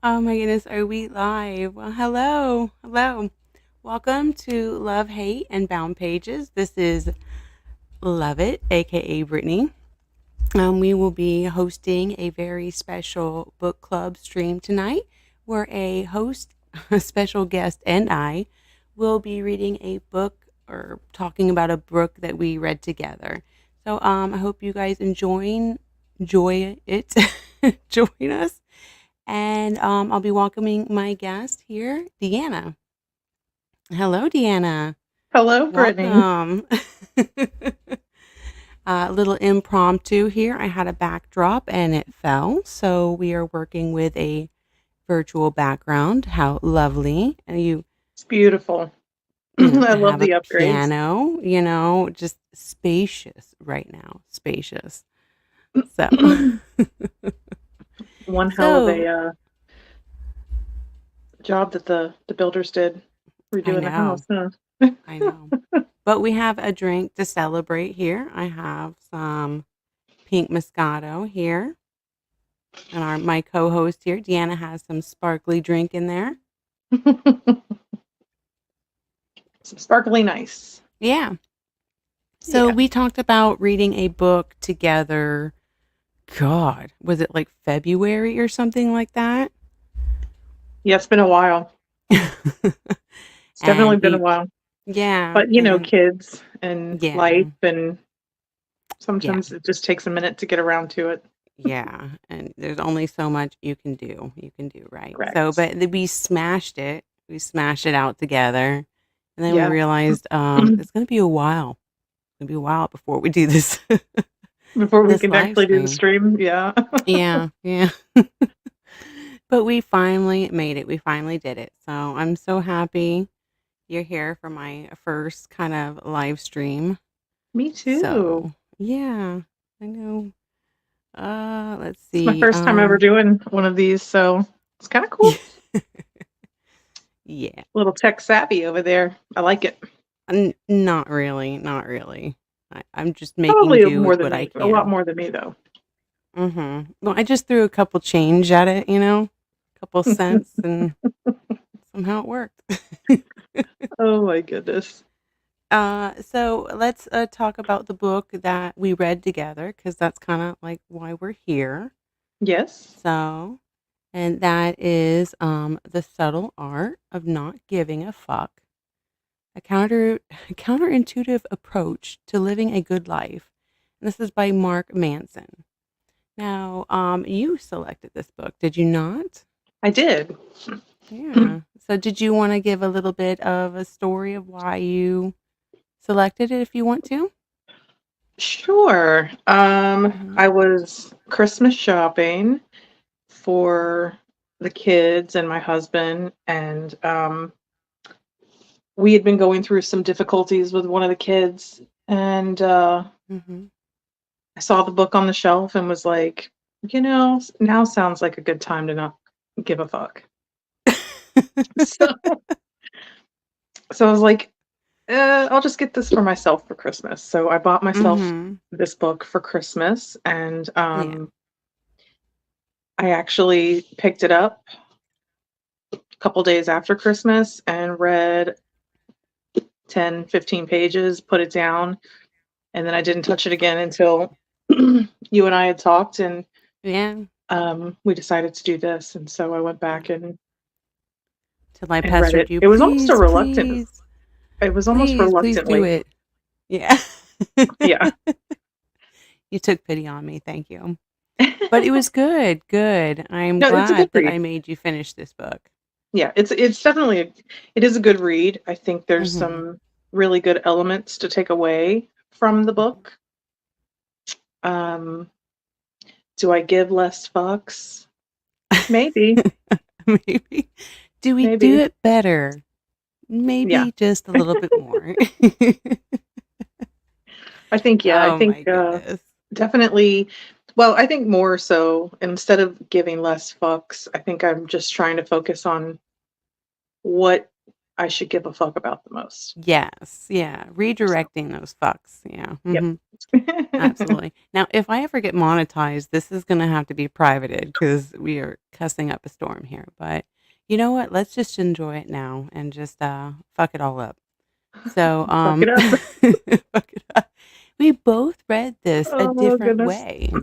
Oh my goodness, are we live? Well, hello. Hello. Welcome to Love, Hate, and Bound Pages. This is Lovett, aka Brittany. We will be hosting a very special book club stream tonight where a host, a special guest, and I will be reading a book or talking about a book that we read together. So I hope you guys enjoy it. Join us. And I'll be welcoming my guest here, Deanna. Hello, Deanna. Hello, Brittany. Welcome. A little impromptu here. I had a backdrop and it fell. So we are working with a virtual background. How lovely. And It's beautiful. I I love have a the upgrades. piano, just spacious right now. Spacious. So, One hell of so a job that the builders did I redoing the know. house, huh? I know. But we have a drink to celebrate here. I have some pink Moscato here. And my co-host here, Deanna, has some sparkly drink in there. Some sparkling ice. Yeah. So Yeah. we talked about reading a book together. God, was it like February or something like that? Yeah, it's been a while. It's definitely And been a while. yeah, But and kids and life, yeah, and yeah. sometimes it just takes a minute to get around to it. Yeah, and there's only so much you can do. You can do, right? So, Correct. but we smashed it. We smashed it out together, and then we Yeah. realized it's going to be a while. It's going to be a while before we do this Before we this can live actually do the stream. stream. Yeah. Yeah, yeah. But we finally made it. We finally did it. So I'm so happy you're here for my first kind of live stream. Me too. So yeah, I know. Let's It's my see. first time ever doing one of these, so it's kind of cool. Yeah. A little tech savvy over there. I like it. Not really, not really. I'm just making Probably do more with than what I me. A lot can. more than me, though. Well, I just threw a couple change at it, a couple cents, and somehow it worked. Oh my goodness. So let's talk about the book that we read together because that's kind of like why we're here. Yes. So, and that is The Subtle Art of Not Giving a Fuck, a counterintuitive approach to living a good life. And this is by Mark Manson. Now, you selected this book, did you not? I did. Yeah. So, did you want to give a little bit of a story of why you selected it, if you want to? Sure. Hmm. I was Christmas shopping for the kids and my husband, and we had been going through some difficulties with one of the kids, and Hmm. I saw the book on the shelf and was like, now sounds like a good time to not give a fuck. So, so I was like, I'll just get this for myself for Christmas. So I bought myself Hmm. this book for Christmas, and Yeah. I actually picked it up a couple days after Christmas and read 10, 15 pages, put it down, and then I didn't touch it again until you and I had talked, and Yeah. we decided to do this. And so I went back Yeah. and Till I and read pestered it. you, It was almost a please, reluctant. please, It was almost please do reluctantly. it. Yeah. Yeah. You took pity on me. Thank you. But it was good. Good. I'm No, it's a good glad that read. I made you finish this book. Yeah, it's definitely it is a good read. I think there's Hmm. some really good elements to take away from the Hmm. book. Um, do I give less fucks? Maybe, Maybe. Do we do maybe. it better? Yeah, Maybe just a little bit more. I think yeah, I Oh think my goodness. definitely. Well, I think more so instead of giving less fucks, I think I'm just trying to focus on what I should give a fuck about the most. Yes, yeah, So, redirecting those fucks, yeah, yep. absolutely. Now, if I ever get monetized, this is gonna have to be privated because we are cussing up a storm here, but you know what? Let's just enjoy it now and just, fuck it all up. So, Fuck it up. fuck it up. We both read this a Oh different goodness. way,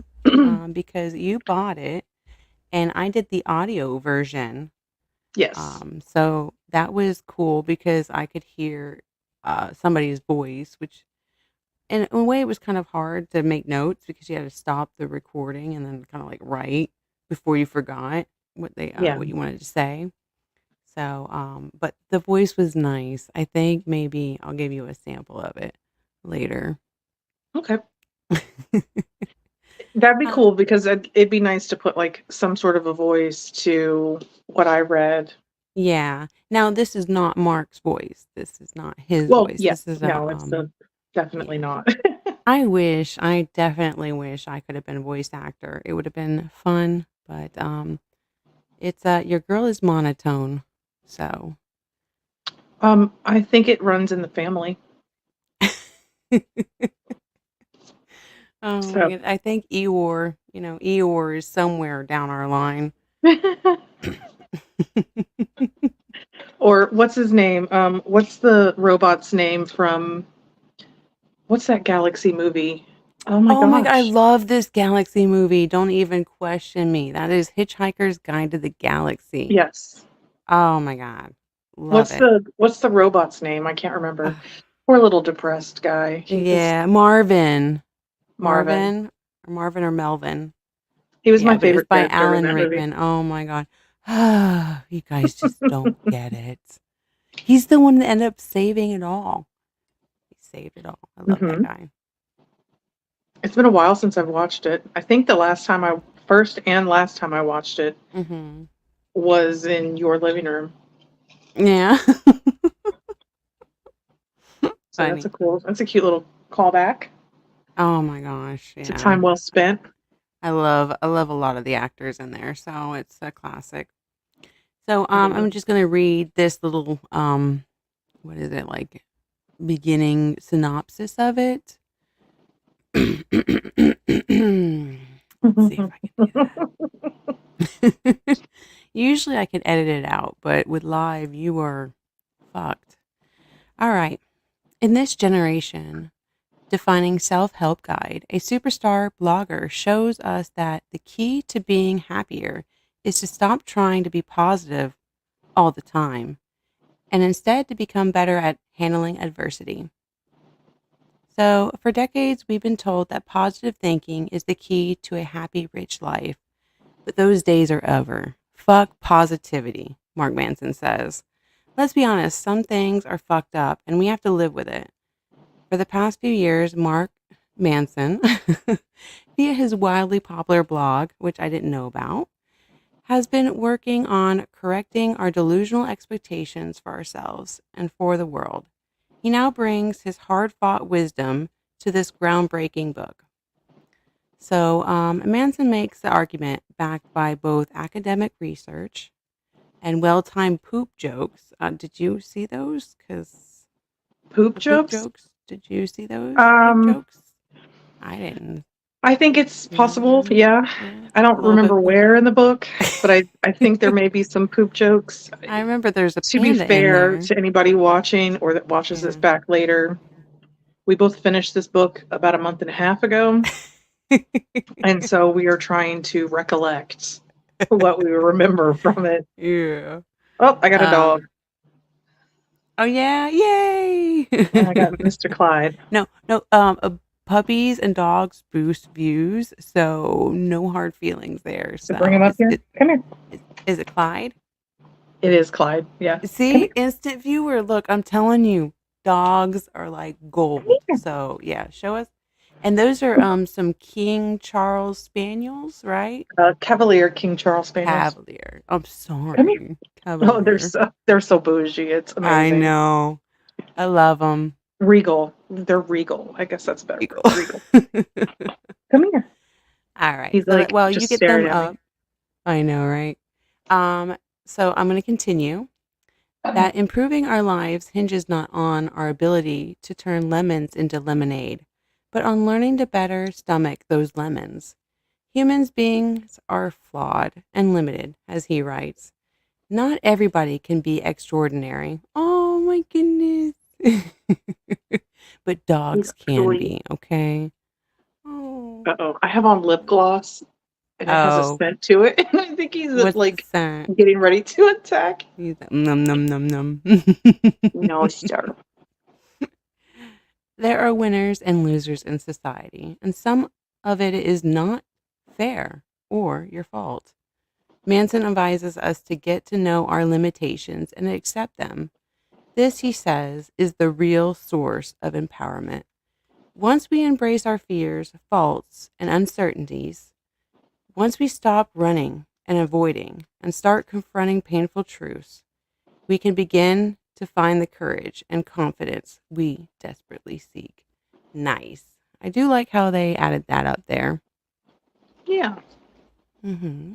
because you bought it and I did the audio version. Yes. So that was cool because I could hear somebody's voice, which in a way it was kind of hard to make notes because you had to stop the recording and then kind of like write before you forgot Yeah. what you wanted to say. So, but the voice was nice. I think maybe I'll give you a sample of it later. Okay. That'd be Uh, cool because it'd be nice to put like some sort of a voice to what I read. yeah. Now this is not Mark's voice. This is not his Well, voice. yeah. This is No, it's definitely yeah. not. I definitely wish I could have been a voice actor. It would have been fun, but it's your girl is monotone. So, I think it runs in the family. oh my So, god, I think Eeyore is somewhere down our line. or what's his name? What's the robot's name from what's that Galaxy movie? Oh my Oh my god, I gosh. love this Galaxy movie. Don't even question me. That is Hitchhiker's Guide to the Galaxy. Yes. Oh my god. Love it. What's the robot's name? I can't remember. Ugh. Poor little depressed guy. He was Yeah, Marvin. Marvin. Marvin or Melvin. He was Yeah, my but it was favorite by character in Alan that movie. Rickman. Oh my god. You guys just don't get it. He's the one that ended up saving it all. He saved it all. I love that Hmm. guy. It's been a while since I've watched it. I think the first and last time I watched it Mhm. was in your living room. Yeah. So Funny. that's a cute little callback. Oh my gosh. It's a Yeah. time well spent. I love a lot of the actors in there, so it's a classic. So Yeah. I'm just gonna read this little what is it like beginning synopsis of it. Let's see if I can do that. Usually I can edit it out, but with live you are fucked. All right. In this generation, defining self-help guide, a superstar blogger shows us that the key to being happier is to stop trying to be positive all the time and instead to become better at handling adversity. So, for decades, we've been told that positive thinking is the key to a happy, rich life, but those days are over. Fuck positivity, Mark Manson says. Let's be honest, some things are fucked up and we have to live with it. For the past few years, Mark Manson, via his wildly popular blog, which I didn't know about, has been working on correcting our delusional expectations for ourselves and for the world. He now brings his hard fought wisdom to this groundbreaking book. So, Manson makes the argument backed by both academic research and well timed poop jokes. Did you see those? Because Poop the poop jokes? jokes, did you see those poop Um, jokes? I didn't. I think it's You remember possible. those? Yeah. Yeah, I a don't little bit remember poop. where in the book, but I think there may be some poop jokes. I remember there's a To be panda in fair there. to anybody watching or that watches this Yeah. back later, we both finished this book about a month and a half ago. And so we are trying to recollect what we remember from it. Yeah. Oh, I got a dog. Um. Oh yeah! Yay! And I got Mr. Clyde. No, no. Puppies and dogs boost views, so no hard feelings there. To bring him So up here. Come here. is it Clyde? It is Clyde. Yeah. Come See, here. instant viewer. Look, I'm telling you, dogs are like Come gold. here. So yeah, show us. And those are some King Charles Spaniels, right? Cavalier King Charles Spaniels. Cavalier. I'm Come here. sorry, Oh, Cavalier. they're so bougie. It's I amazing. know. I love them. Regal. They're regal. I guess that's a better Eagle. word. Regal. Come here. All right. He's So, like well, you just get them staring at me. up. I know, right? Um, so I'm going to continue. that improving our lives hinges not on our ability to turn lemons into lemonade, but on learning to better stomach those lemons. Humans beings are flawed and limited, as he writes. Not everybody can be extraordinary. Oh my goodness. But dogs can Actually, be, okay? Oh. uh-oh, I have on lip gloss and it has a Oh, scent to it. And I think he's what's the like scent? getting ready to attack. He's like, num num num num. No, sir. There are winners and losers in society, and some of it is not fair or your fault. Manson advises us to get to know our limitations and accept them. This, he says, is the real source of empowerment. Once we embrace our fears, faults, and uncertainties, once we stop running and avoiding and start confronting painful truths, we can begin to find the courage and confidence we desperately seek. Nice. I do like how they added that up there. Yeah.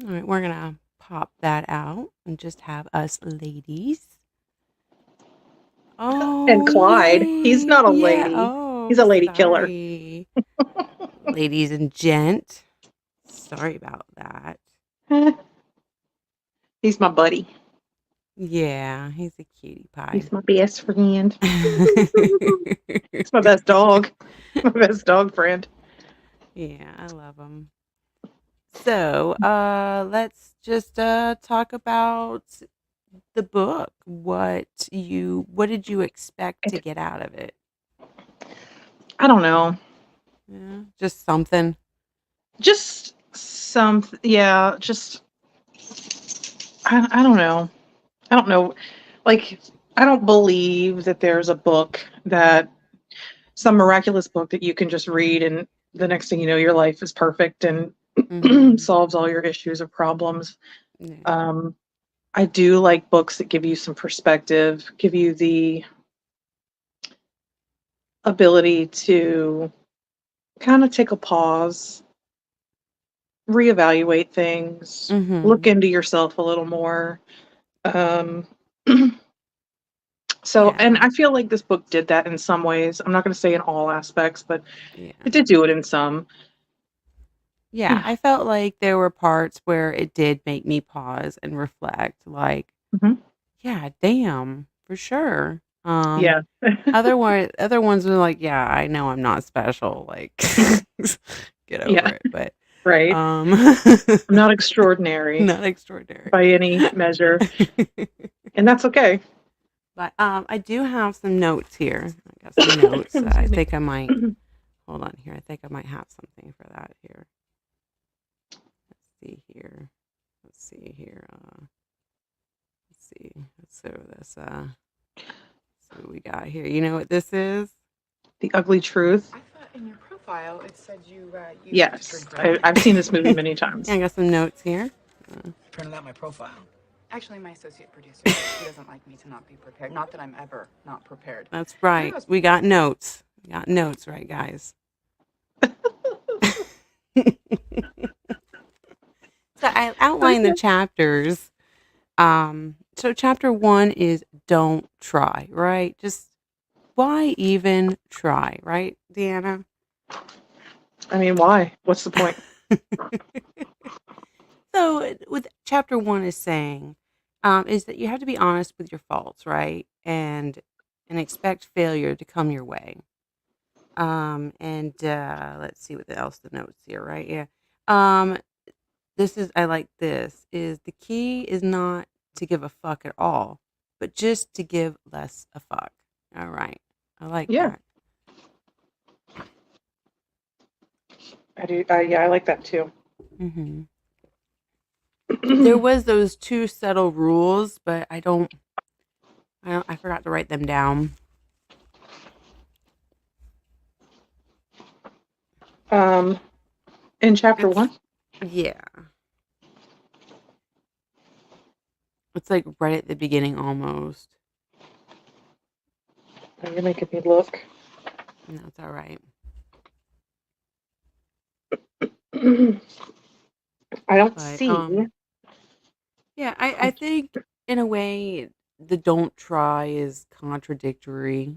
All right, we're going to pop that out and just have us ladies. And Oh, Clyde, he's yay. not a Yeah. lady. He's Oh, a lady killer. sorry. Ladies and gent. Sorry about that. He's my buddy. Yeah, he's a cutie pie. He's my best friend. He's my best dog. My best dog friend. Yeah, I love him. So, let's just talk about the book. What did you expect to get out of it? I don't know. Yeah, just something. Just yeah, just, I don't know. I don't know. Like, I don't believe that there's a book that, some miraculous book that you can just read and the next thing you know, your life is perfect and Mm-hmm. solves all your issues or problems. Yeah. Um, I do like books that give you some perspective, give you the ability to kind of take a pause, reevaluate things, look Mm-hmm. into yourself a little more. Um, so, and Yeah. I feel like this book did that in some ways. I'm not going to say in all aspects, but Yeah. it did do it in some. Yeah. I felt like there were parts where it did make me pause and reflect, like, Mhm. yeah, damn, for sure. Yeah. Other ones were like, yeah, I know I'm not special. Like, get over Yeah. it. But Right. um, I'm not extraordinary not extraordinary. by any measure, and that's okay. But I do have some notes here. I got some notes. I Excuse me. think I might hold on here. I think I might have something for that here. Let's see here. Let's see here. Let's see. Let's see what this. See what we got here. You know what this is? The Ugly Truth. I thought in your profile it said you used to Yes, drink brandy. I've seen this movie many Yeah, I times. got some notes here. Printed out my profile. Actually, my associate producer, he doesn't like me to not be prepared. Not that I'm ever not prepared. That's And I right. was We got notes. We got notes, right, guys? So I outlined the Okay. chapters. So chapter 1 is don't try, right? Just why even try, right, Deanna? I mean, why? What's the point? So with chapter 1 is saying is that you have to be honest with your faults, right? And expect failure to come your way. And let's see what else the notes here, right? Yeah. Um, this is I like this is the key is not to give a fuck at all, but just to give less a fuck. All right. I like Yeah, that. I do. Yeah, I like that too. Hmm. There was those two subtle rules, but I forgot to write them down. um, in chapter It's one. yeah. It's like right at the beginning almost. Oh, you're making me look. And that's all right. I don't But see. yeah, I think in a way the don't try is contradictory,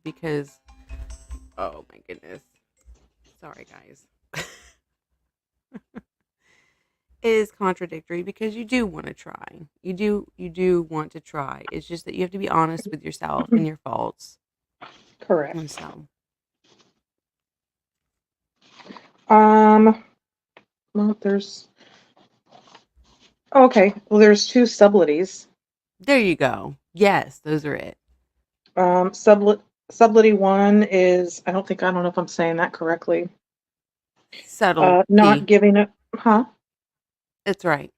because oh my goodness. Sorry guys. It is contradictory because you do want to try. You do want to try. It's just that you have to be honest with yourself and your faults. And Correct. so, Um, well, there's two sublities. there you go. Yes, those are it. Um, sublit sublity one is, I don't know if I'm saying that correctly. Not Subtlety. giving a, That's right.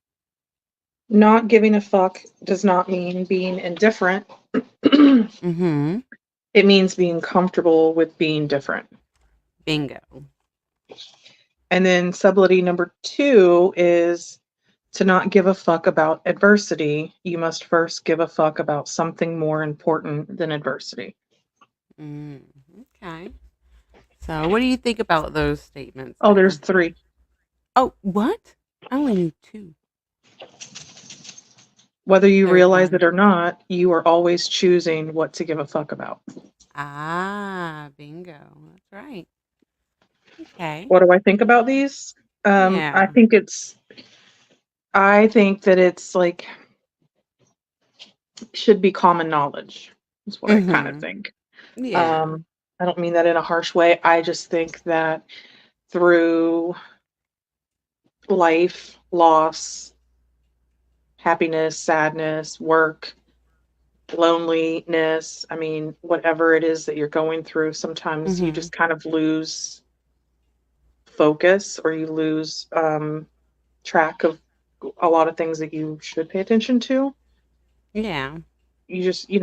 not giving a fuck does not mean being indifferent. It Mm-hmm. means being comfortable with being different. Bingo. And then sublity number two is to not give a fuck about adversity. You must first give a fuck about something more important than adversity. Mm, okay. So, what do you think about those statements Oh, there's there? three. Oh, what? I only knew two. Whether you Third realize one. it or not, you are always choosing what to give a fuck about. Ah, bingo. That's right. Okay. What do I think about these? Yeah. I think that it's like should be common knowledge. Is what I kind of Mm-hmm. think. Yeah. Um, I don't mean that in a harsh way. I just think that through life, loss, happiness, sadness, work, loneliness, I mean, whatever it is that you're going through, sometimes you Mm-hmm. just kind of lose focus or you lose track of a lot of things that you should pay attention to. Yeah. You just, you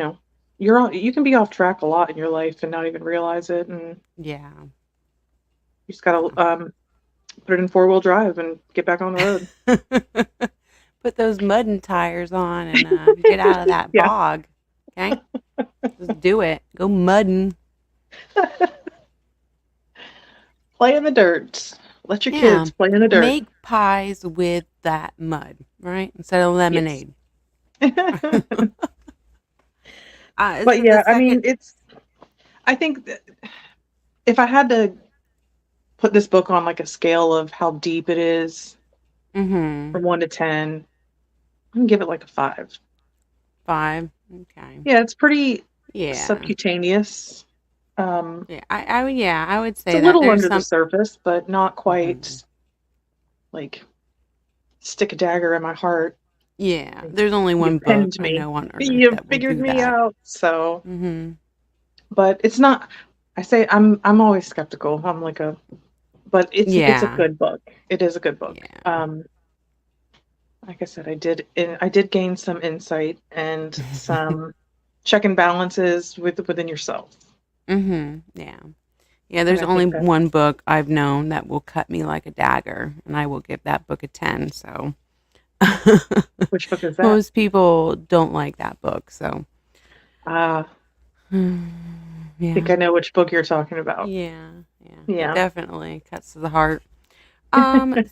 can be off track a lot in your life and not even realize it. And Yeah. you just got to put it in four-wheel drive and get back on the road. Put those mudding tires on and get out of that Yeah. bog. Okay? Just do it. Go mudding. Play in the dirt. Let your Yeah. kids play in the dirt. Make pies with that mud, right? Instead of Yes. lemonade. But So the yeah, I second. mean, I think that if I had to put this book on like a scale of how deep it is Mm-hmm. from 1 to 10, I'm gonna give it like a 5. 5. Okay. Yeah, it's pretty Yeah. subcutaneous. Um, Yeah. I would it's a say that little there's under the some. surface, but not Mhm. quite like stick a dagger in my heart. Yeah. Like, There's only you one book pinned I me. know on earth You that will figured do me that. out. So, Mm-hmm. but it's not. I say I'm always skeptical. But it's a Yeah. good book. It is a good book. Yeah. Like I said, I did gain some insight and some check and balances within yourself, Mm-hmm. Yeah. Yeah, and there's I only think that one book I've known that will cut me like a dagger, and I will give that book a 10. So which book is that? most people don't like that book. So I think yeah, I know which book you're talking about. yeah, yeah. It Yeah. definitely cuts to the heart.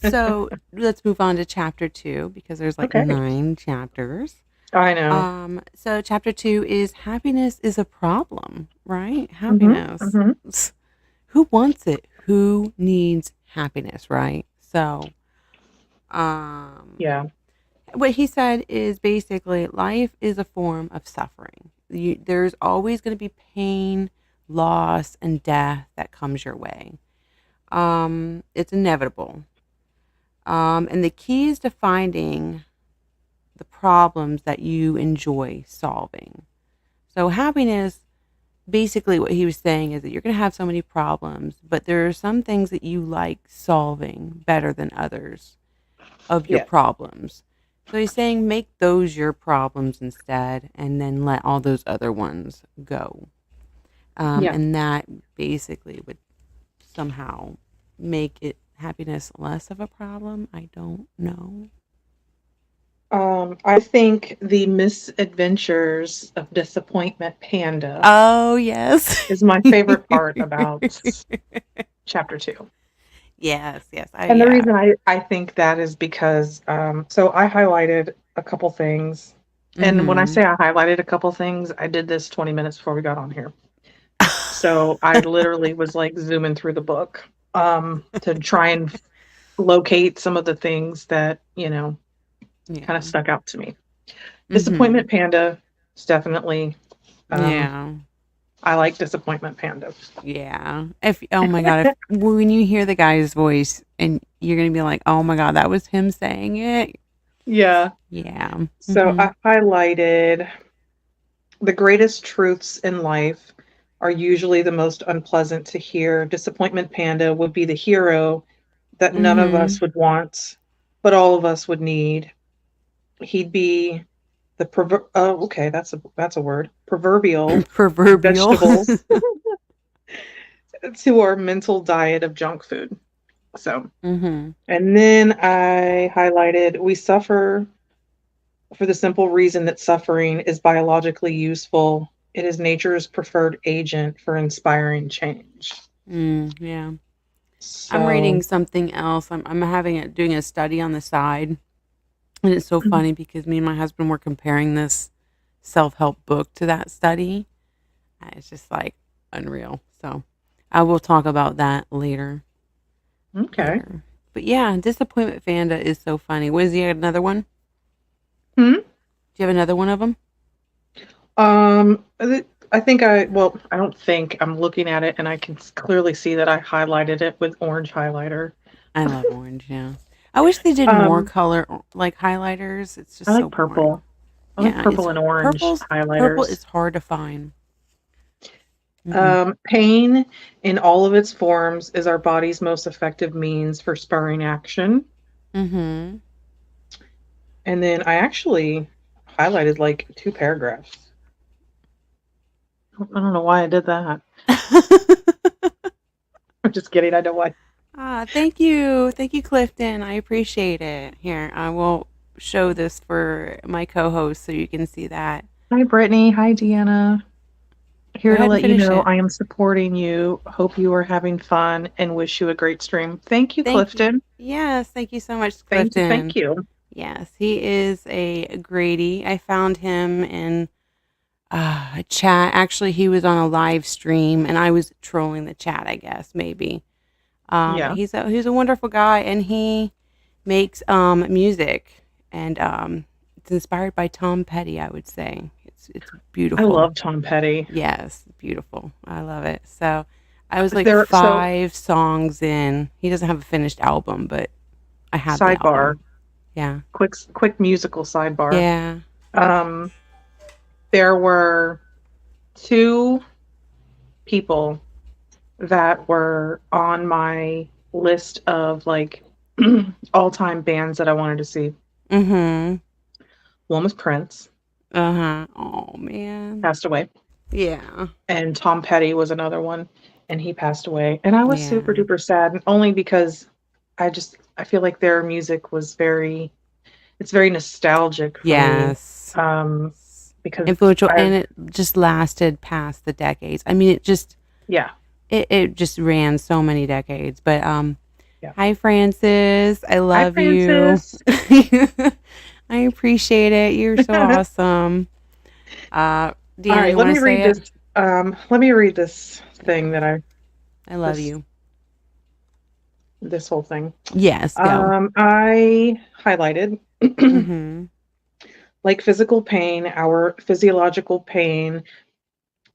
So let's move on to chapter 2 because there's like Okay. 9 chapters. I know. So chapter 2 is happiness is a problem, right? Mhm. Happiness. Mhm. Who wants it? Who needs happiness, right? So, um, Yeah. what he said is basically life is a form of suffering. There's always going to be pain, loss, and death that comes your way. It's inevitable. And the key is to finding the problems that you enjoy solving. So happiness, basically what he was saying is that you're going to have so many problems, but there are some things that you like solving better than others of your Yeah. problems. So he's saying make those your problems instead and then let all those other ones go. Yeah. And that basically would somehow make it happiness less of a problem. I don't know. I think the misadventures of disappointment panda Oh, yes. is my favorite part about chapter 2. Yes, yes. And the Yeah. reason I think that is because, so I highlighted a couple things. And when I Mm-hmm. say I highlighted a couple things, I did this 20 minutes before we got on here. So I literally was like zooming through the book to try and locate some of the things that, kind of Yeah. stuck out to me. Mm-hmm. Disappointment Panda is definitely, um, Yeah. I like Disappointment Panda. Yeah. If oh my god, if when you hear the guy's voice and you're gonna be like, oh my god, that was him saying it. Yeah. Yeah. So Mm-hmm. I highlighted the greatest truths in life are usually the most unpleasant to hear. Disappointment Panda would be the hero that none of Mm-hmm. us would want, but all of us would need. He'd be the okay, that's a word. Proverbial Proverbial. vegetables to our mental diet of junk food. So, Mm-hmm. and then I highlighted we suffer for the simple reason that suffering is biologically useful. It is nature's preferred agent for inspiring change. Yeah. I'm So, reading something else. I'm having it doing a study on the side. And it's so funny because me and my husband were comparing this self-help book to that study. And it's just like unreal. So I will talk about that later. okay. Later. But yeah, Disappointment Fanda is so funny. Was he another one? Hmm? Do you have another one of them? I think I don't think I'm looking at it and I can clearly see that I highlighted it with orange highlighter. I love orange, yeah. I wish they did more Um, color like highlighters. It's I just so like boring. purple. I like Yeah, purple and orange purple highlighters. is hard to find. Mm-mm. Pain in all of its forms is our body's most effective means for spurring action. Mm-hmm. And then I actually highlighted like two paragraphs. I don't know why I did that. I'm just kidding. I know why. Thank you. Thank you, Clifton. I appreciate it. Here, I will show this for my co-host so you can see that. Hi, Brittany. Hi, Deanna. Go Here to ahead and let you finish know it. I am supporting you. Hope you are having fun and wish you a great stream. Thank you, Thank you. Clifton. Yes, thank you so much, Thank you. Clifton. Thank you. Yes, he is a Grady. I found him in a chat. Actually, he was on a live stream, and I was trolling the chat. I guess maybe. Yeah, He's a wonderful guy, and he makes music, and it's inspired by Tom Petty. I would say it's I beautiful. love Tom Petty. Yes, beautiful. I love it. So I was like So 5 songs in. He doesn't have a finished album, but I have the sidebar, album. Yeah. quick musical sidebar. Yeah. Um, there were two people that were on my list of like all-time bands that I wanted to see. Mm-hmm. One was Prince, Uh-huh. Oh man. passed away, Yeah. and Tom Petty was another one, and he passed away. And I was super Yeah. duper sad, only because I feel like their music was it's very nostalgic for me. Yes. Because Influential, I've and it just lasted past the decades. I mean, yeah, it just ran so many decades. But yeah. hi Francis, I Hi, love you. Francis. I appreciate it. You're so All awesome. Deanna, right, you want to say it? let me read this thing Yeah, that I I love this you. this whole thing. Yes, go. I highlighted Mm-hmm. like physical pain, our physiological pain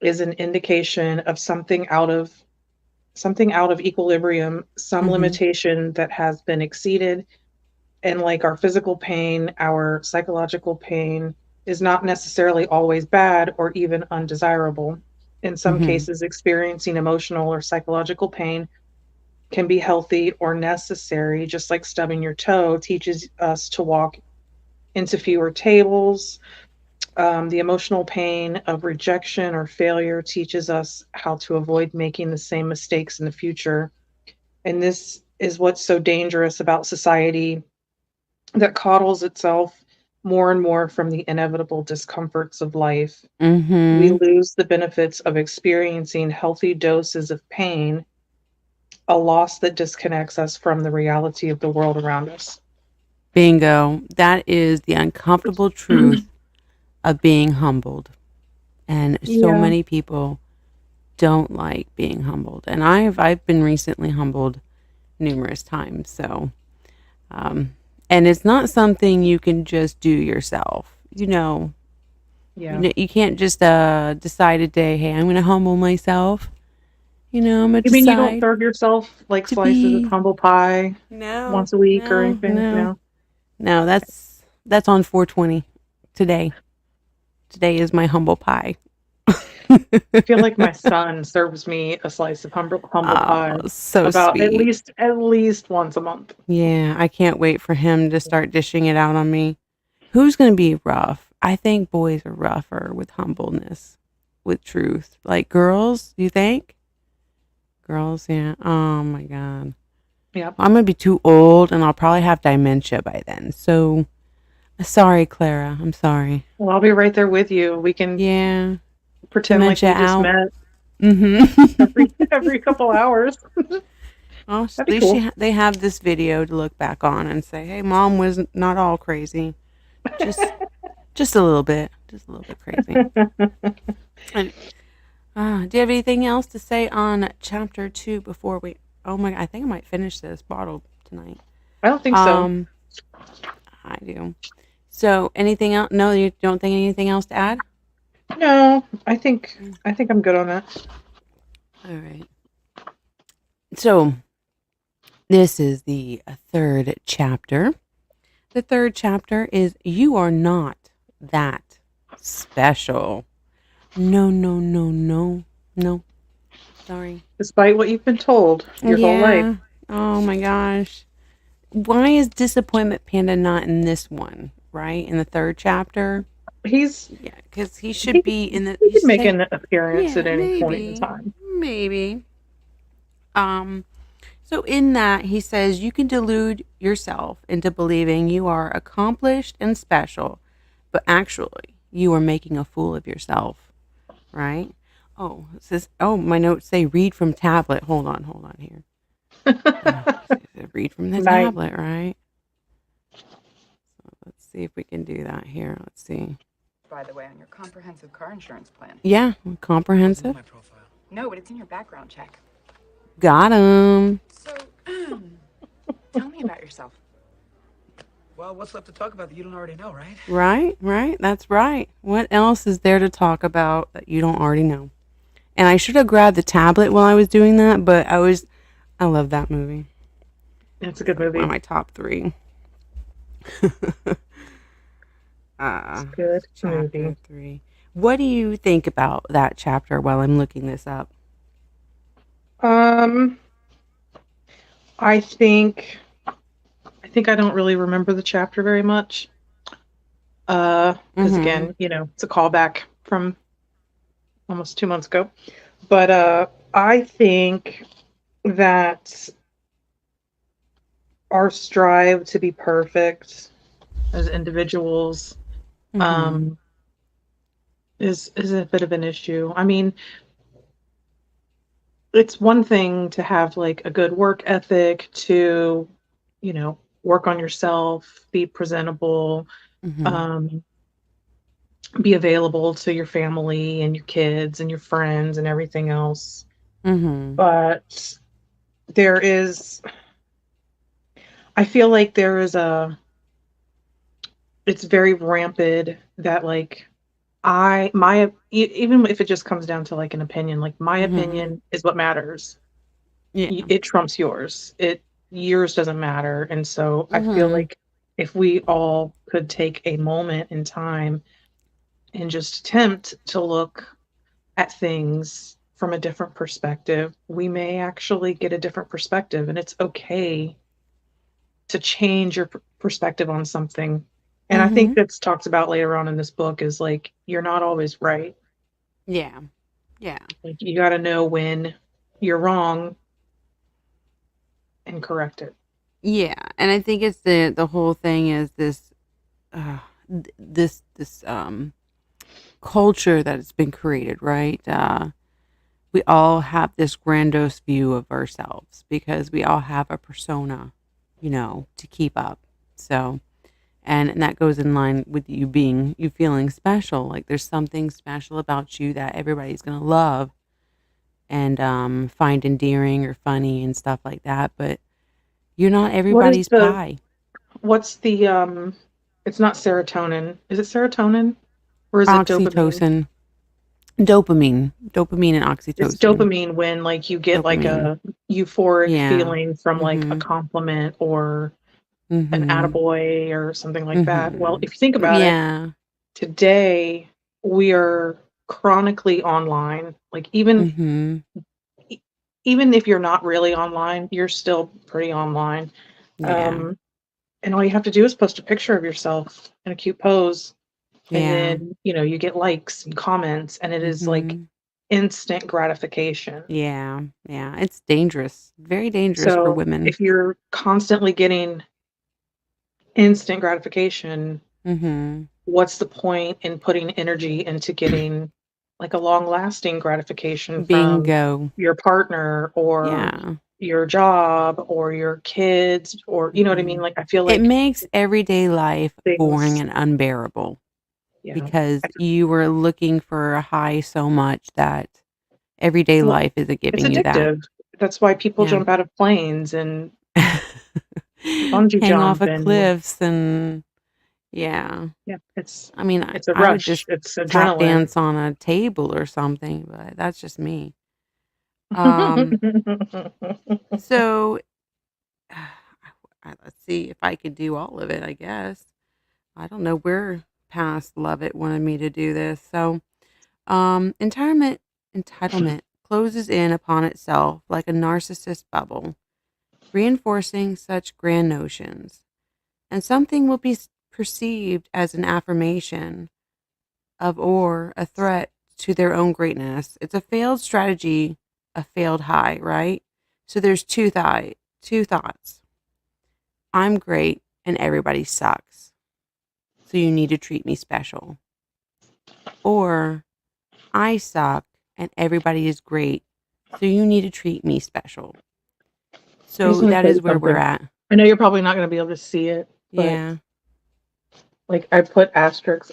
is an indication of something out of equilibrium, some Mm-hmm. limitation that has been exceeded. And like our physical pain, our psychological pain is not necessarily always bad or even undesirable. In some Mm-hmm. cases, experiencing emotional or psychological pain can be healthy or necessary, just like stubbing your toe teaches us to walk into fewer tables. The emotional pain of rejection or failure teaches us how to avoid making the same mistakes in the future. And this is what's so dangerous about society that coddles itself more and more from the inevitable discomforts of life. We Mm-hmm. lose the benefits of experiencing healthy doses of pain, a loss that disconnects us from the reality of the world around us. Bingo. That is the uncomfortable truth of being humbled. And so Yeah. many people don't like being humbled. And I've been recently humbled numerous times. So and it's not something you can just do yourself. Yeah. You can't just decide a day, hey, I'm going to humble myself. I'm going to You mean you don't decide serve yourself like to slices of be. humble pie No, once a week or no, anything? no, No. no. That's on 420 today. Today is my humble pie. I feel like my son serves me a slice of humble Oh, pie so about at sweet. least once a month. Yeah, I can't wait for him to start dishing it out on me. Who's going to be rough? I think boys are rougher with humbleness, with truth. Like girls, you think? Girls, yeah. Oh my God. Yep. I'm going to be too old and I'll probably have dementia by then. So, sorry, Clara. I'm sorry. Well, I'll be right there with you. We can Yeah. pretend like Dementia we just out. met Mm-hmm. every couple hours. Well, at That'd be least cool. they have this video to look back on and say, hey, mom was not all crazy. Just just a little bit. Just a little bit crazy. And do you have anything else to say on chapter 2 before we? Oh my! I think I might finish this bottle tonight. I don't think so. Um, I do. So, anything else? No, you don't think anything else to add? No, I think I'm good on that. All right. So, this is the third chapter. The third chapter is "You Are Not That Special." No, no, no, no, no. Sorry. Despite what you've been told your whole life. Yeah. Oh my gosh. Why is Disappointment Panda not in this one? Right? In the third chapter? He's Yeah, because he he, should be in the. he He can should make take. an appearance at Yeah, any point in maybe. time. Maybe. Um. So in that, he says you can delude yourself into believing you are accomplished and special, but actually you are making a fool of yourself. Right? Oh, it says. Oh, my notes say read from tablet. Hold on here. Read from the Nice. tablet, right? So let's see if we can do that here. Let's see. By the way, on your comprehensive car insurance plan. Yeah, Wasn't comprehensive. my profile. No, but it's in your background check. Got him. So, tell me about yourself. Well, what's left to talk about that you don't already know, right? Right. That's right. What else is there to talk about that you don't already know? And I should have grabbed the tablet while I was doing that, but I love that movie. It's a good One movie. of my top 3. Good Chapter movie. 3. What do you think about that chapter while I'm looking this up? I think I don't really remember the chapter very much. Because again, it's a callback from almost 2 months ago. But I think that our strive to be perfect as individuals is a bit of an issue. I mean, it's one thing to have like a good work ethic, to, work on yourself, be presentable, be available to your family and your kids and your friends and everything else. But I feel like it's very rampant that like even if it just comes down to like an opinion, like my opinion is what matters. Yeah. It trumps yours. Yours doesn't matter. And so I feel like if we all could take a moment in time and just attempt to look at things from a different perspective, we may actually get a different perspective. And it's okay to change your perspective on something. And I think that's talked about later on in this book is like, you're not always right. Yeah. Like you got to know when you're wrong and correct it. Yeah, and I think it's the whole thing is this this culture that has been created, right? We all have this grandiose view of ourselves because we all have a persona, to keep up. So, And that goes in line with you feeling special. Like there's something special about you that everybody's going to love and find endearing or funny and stuff like that. But you're not What is everybody's the pie. what's the it's not serotonin. Is it serotonin or is it dopamine? Oxytocin, dopamine and It's oxytocin. dopamine when like you get like Dopamine. a euphoric Yeah. feeling from like a Mhm. compliment or an Mhm. attaboy or something like that. Well, Mhm. if you think about it, Yeah. today we are chronically online. Like Mhm. e- even if you're not really online, you're still pretty online. Yeah. Um, and all you have to do is post a picture of yourself in a cute pose, and Yeah. then you get likes and comments, and it is like Mhm. instant gratification. Yeah. Yeah. It's dangerous. Very dangerous for So women. if you're constantly getting instant gratification, Mhm. what's the point in putting energy into getting like a long-lasting gratification from Bingo. your partner or Yeah. your job or your kids or you know what I mean? Mhm. Like I feel It like makes everyday life boring things, and unbearable yeah. because you were looking for a high so much that everyday Well, life isn't it's giving you that. addictive. That's why people Yeah. jump out of planes and bungee Hang off jump of and cliffs and yeah. yeah, I mean, it's a I would rush. just It's tap adrenaline. dance on a table or something, but that's just me. Um, so let's see if I could do all of it, I guess. I don't know where past Lovett wanted me to do this. So, entitlement closes in upon itself like a narcissist bubble, reinforcing such grand notions. And something will be perceived as an affirmation of or a threat to their own greatness. It's a failed strategy, a failed high, right? So there's two thoughts. I'm great and everybody sucks. So you need to treat me special. Or I suck and everybody is great. So you need to treat me special. I just So want to that tell is you where we're something. at. I know you're probably not going to be able to see it, but Yeah. like I put asterisks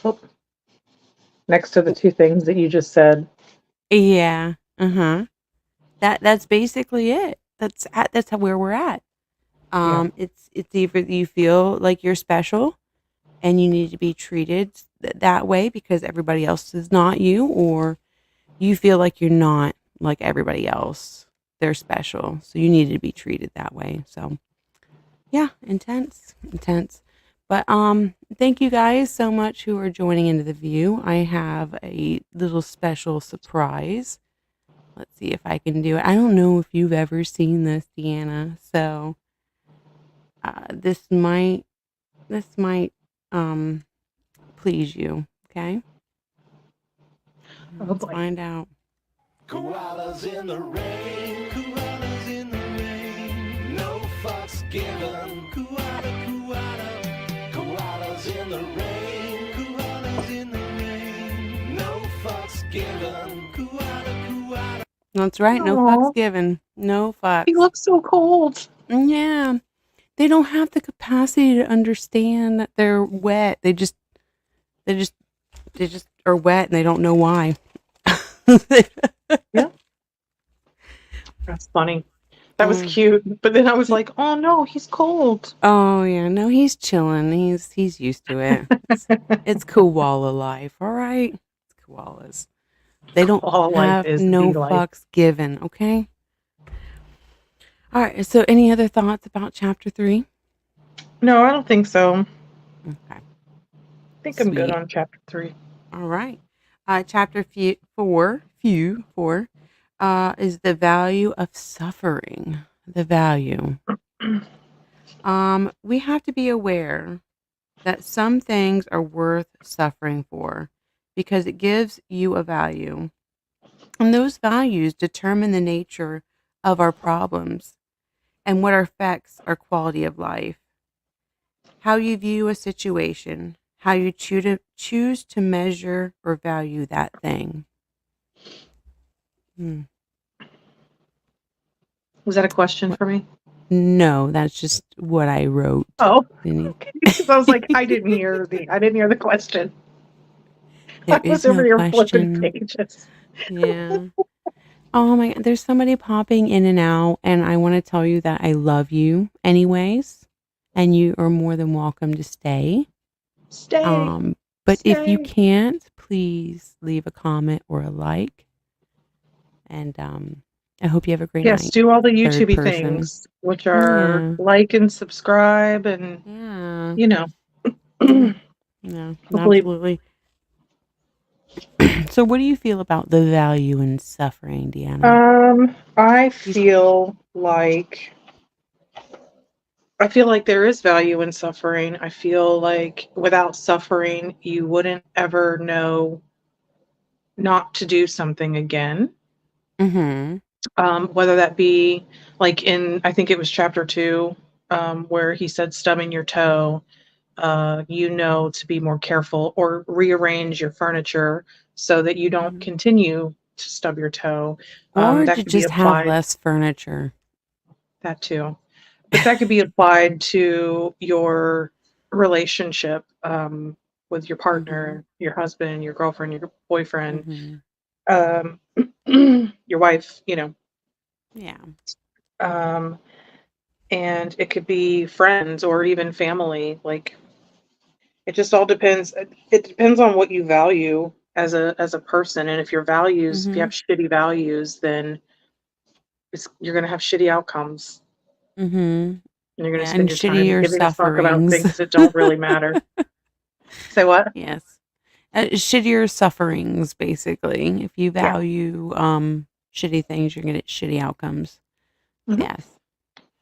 next to the two things that you just said. Yeah. Uh-huh. That's basically it. That's where we're at. Yeah. It's either you feel like you're special and you need to be treated that way because everybody else is not you, or you feel like you're not like everybody else. They're special, so you need to be treated that way. So yeah, intense. But thank you guys so much who are joining into the view. I have a little special surprise. Let's see if I can do it. I don't know if you've ever seen this, Deanna. So this might um please you. Okay, Oh let's boy. find out. Koalas in the rain, koalas in the rain, no fucks given. Koala, koala, koalas in the rain, koalas in the rain, no fucks given. Koala, koala. That's right. No fucks Oh, given. No he fucks. looks so cold. Yeah, they don't have the capacity to understand that they're wet. They just they just are wet and they don't know why. Yeah, that's funny. That was Mm. cute. But then I was like, oh no, he's cold. Oh yeah, no, he's chilling. He's used to it. It's koala life, all right. It's koalas. They don't All life have is no the life. fucks given. Okay. All right. So, any other thoughts about chapter 3? No, I don't think so. Okay. I think I'm good Sweet. on chapter 3. All right. Chapter 4 is the value of suffering. The value. We have to be aware that some things are worth suffering for because it gives you a value. And those values determine the nature of our problems and what affects our quality of life. How you view a situation, how you choose to measure or value that thing. Hmm. Was that a question What? for me? No, that's just what I wrote. Oh, Denise. okay. Because I was like, I didn't hear the question. There I was is over no here flipping question. pages. Yeah. Oh my God, there's somebody popping in and out, and I want to tell you that I love you anyways, and you are more than welcome to stay. Stay, But if you stay. can't, please leave a comment or a like. And I hope you have a great Yes, night. do all the Third YouTubey person. things, which are Yeah. like and subscribe, and Yeah. you know, Yeah. Yeah. hopefully, Absolutely. So what do you feel about the value in suffering, Deanna? I You- feel like there is value in suffering. I feel like without suffering, you wouldn't ever know not to do something again. Mhm. Whether that be like in, I think it was chapter 2, where he said stubbing your toe, to be more careful or rearrange your furniture so that you don't Mhm. continue to stub your toe. Or That to could be just have applied, less furniture. that too. But that could be applied to your relationship, with your Mhm. partner, your husband, your girlfriend, your boyfriend, Mhm. um, your wife, Yeah. um, and it could be friends or even family. Like, it just all depends. It depends on what you value as a person, and if your values, if you have Mhm. shitty values, then you're going to have shitty outcomes, Mhm. and you're going to Yeah, and spend your time shittier giving a fuck about sufferings. things that don't really matter. Say what? Yes. Shittier sufferings, basically. If you Yeah. value shitty things, you're gonna get shitty outcomes. Hmm. Yes.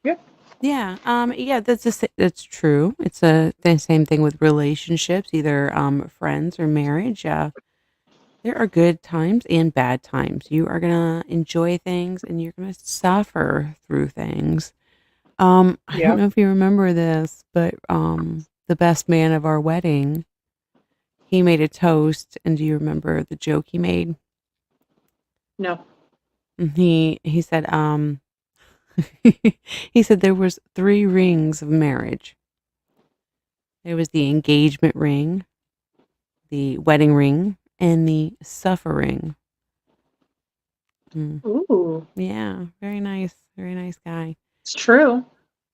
Yep. Yeah. Yeah. That's true. It's the same thing with relationships, either friends or marriage. There are good times and bad times. You are gonna enjoy things, and you're gonna suffer through things. I don't Yeah. know if you remember this, but the best man of our wedding, he made a toast, and do you remember the joke he made? No. He said, he said there was 3 rings of marriage. There was the engagement ring, the wedding ring, and the suffering. Mm, Ooh, yeah, very nice guy. it's true.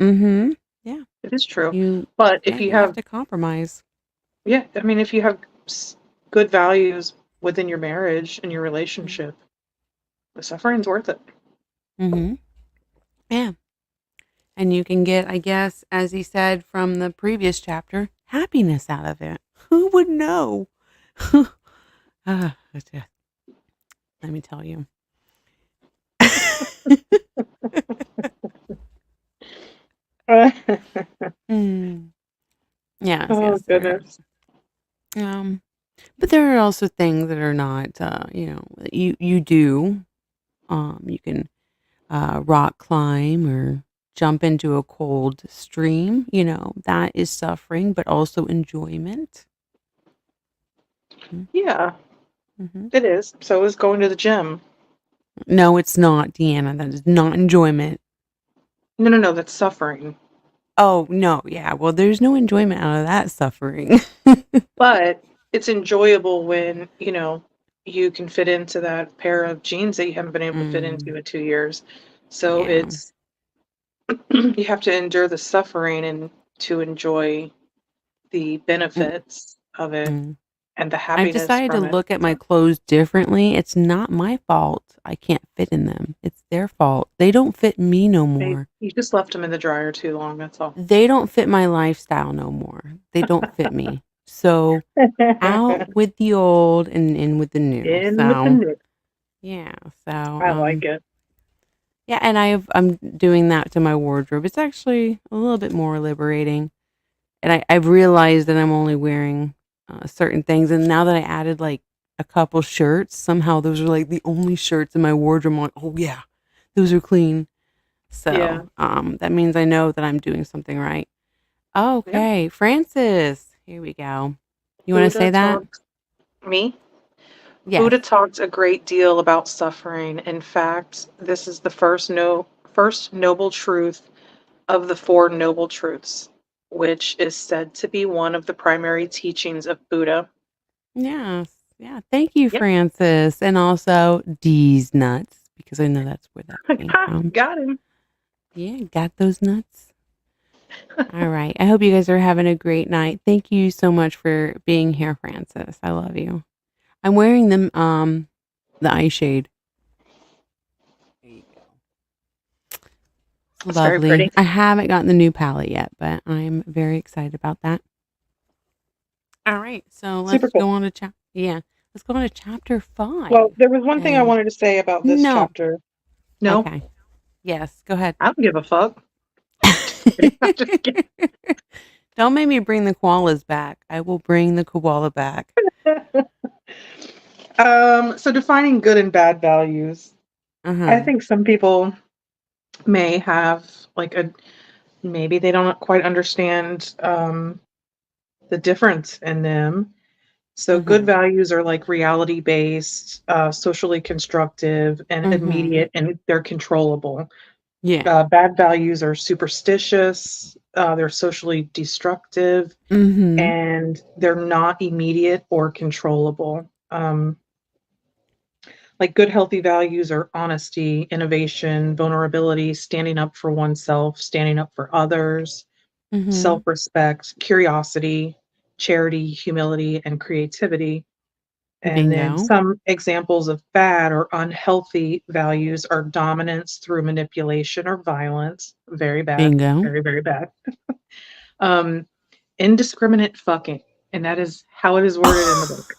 Mhm. Yeah, It is true. you But yeah, if you you have have, to compromise. yeah, I mean, if you have good values within your marriage and your relationship, the suffering's worth it. Mhm. Yeah. And you can get, I guess, as he said from the previous chapter, happiness out of it. Who would know? It's just- let me tell you. Mm. Yes, Oh, yes, there. goodness. Um, but there are also things that are not, you do. You can rock climb or jump into a cold stream. That is suffering, but also enjoyment. Yeah, Mm-hmm. it is. So is going to the gym. No, it's not, Deanna. That is not enjoyment. No, no, no, that's suffering. Oh, no, yeah. Well, there's no enjoyment out of that suffering. But it's enjoyable when, you can fit into that pair of jeans that you haven't been able to fit into Mm, in 2 years. So yeah. it's, you have to endure the suffering and to enjoy the Mm, benefits of it mm. and the I've happiness decided to from it. look at my So, clothes differently. It's not my fault I can't fit in them. It's their fault. They don't fit me no more. you just left them in the dryer too long, that's all. They don't fit my lifestyle no more. They don't fit me. So out with the old and in with the new. In with the So new. yeah. So I like it. yeah, and I'm doing that to my wardrobe. It's actually a little bit more liberating. And I've realized that I'm only wearing certain things. And now that I added like a couple shirts, somehow those are like the only shirts in my wardrobe. I'm like, oh yeah, those are clean. Yeah. So that means I know that I'm doing something right. Yep. Okay, Francis, here we go. You want to Buddha say that? talks. Me? Yes. Buddha talks a great deal about suffering. In fact, this is the first noble truth of the Four Noble Truths, which is said to be one of the primary teachings of Buddha. Yes. Yeah. Thank you, Yep. Francis. And also D's nuts, because I know that's where that came from. Got him. Yeah, got those nuts. All right. I hope you guys are having a great night. Thank you so much for being here, Francis. I love you. I'm wearing the eye shade. There you go. That's very Lovely. pretty. I haven't gotten the new palette yet, but I'm very excited about that. All right. So let's Super cool. go on to let's go on to chapter 5. Well, there was one thing I And- wanted to say about this No. chapter. No, Okay. Yes, go ahead. I don't give a fuck. I'm just kidding. Don't make me bring the koalas back. I will bring the koala back. So defining good and bad values. Uh-huh. I think some people may have maybe they don't quite understand the difference in them. So good values are like reality based, socially constructive, and immediate, and they're controllable. Yeah. Bad values are superstitious, they're socially destructive, and they're not immediate or controllable. Like good, healthy values are honesty, innovation, vulnerability, standing up for oneself, standing up for others, self-respect, curiosity, charity, humility, and creativity. And then Bingo. some examples of bad or unhealthy values are dominance through manipulation or violence. Very bad. Bingo. Very, very bad. Indiscriminate fucking. And that is how it is worded in the book.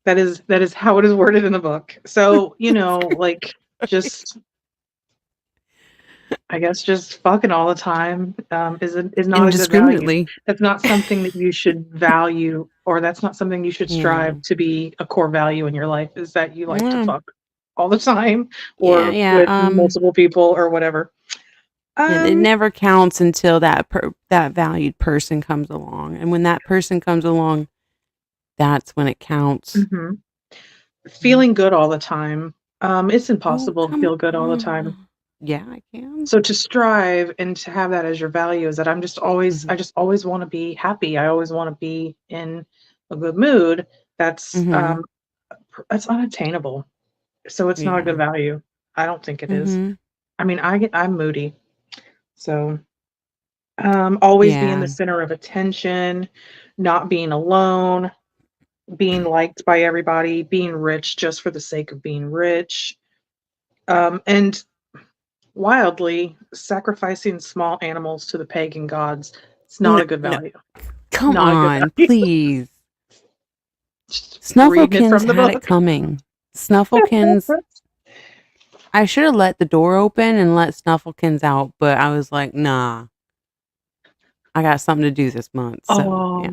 That is how it is worded in the book. So, just I guess just fucking all the time is not a good value. Indiscriminately. That's not something that you should value, or that's not something you should strive to be a core value in your life, is that you like to fuck all the time or with multiple people or whatever. It never counts until that valued person comes along. And when that person comes along, that's when it counts. Feeling good all the time. It's impossible to feel good all the time. Yeah, I can. So to strive and to have that as your value is that I just always want to be happy. I always want to be in a good mood. That's unattainable. So it's not a good value. I don't think it is. I mean, I'm moody. So always being the center of attention, not being alone, being liked by everybody, being rich just for the sake of being rich. And wildly sacrificing small animals to the pagan gods. It's not a good value. Come on, please. Snufflekins had it coming. Snufflekins. I should have let the door open and let Snufflekins out, but I was like, nah. I got something to do this month. So,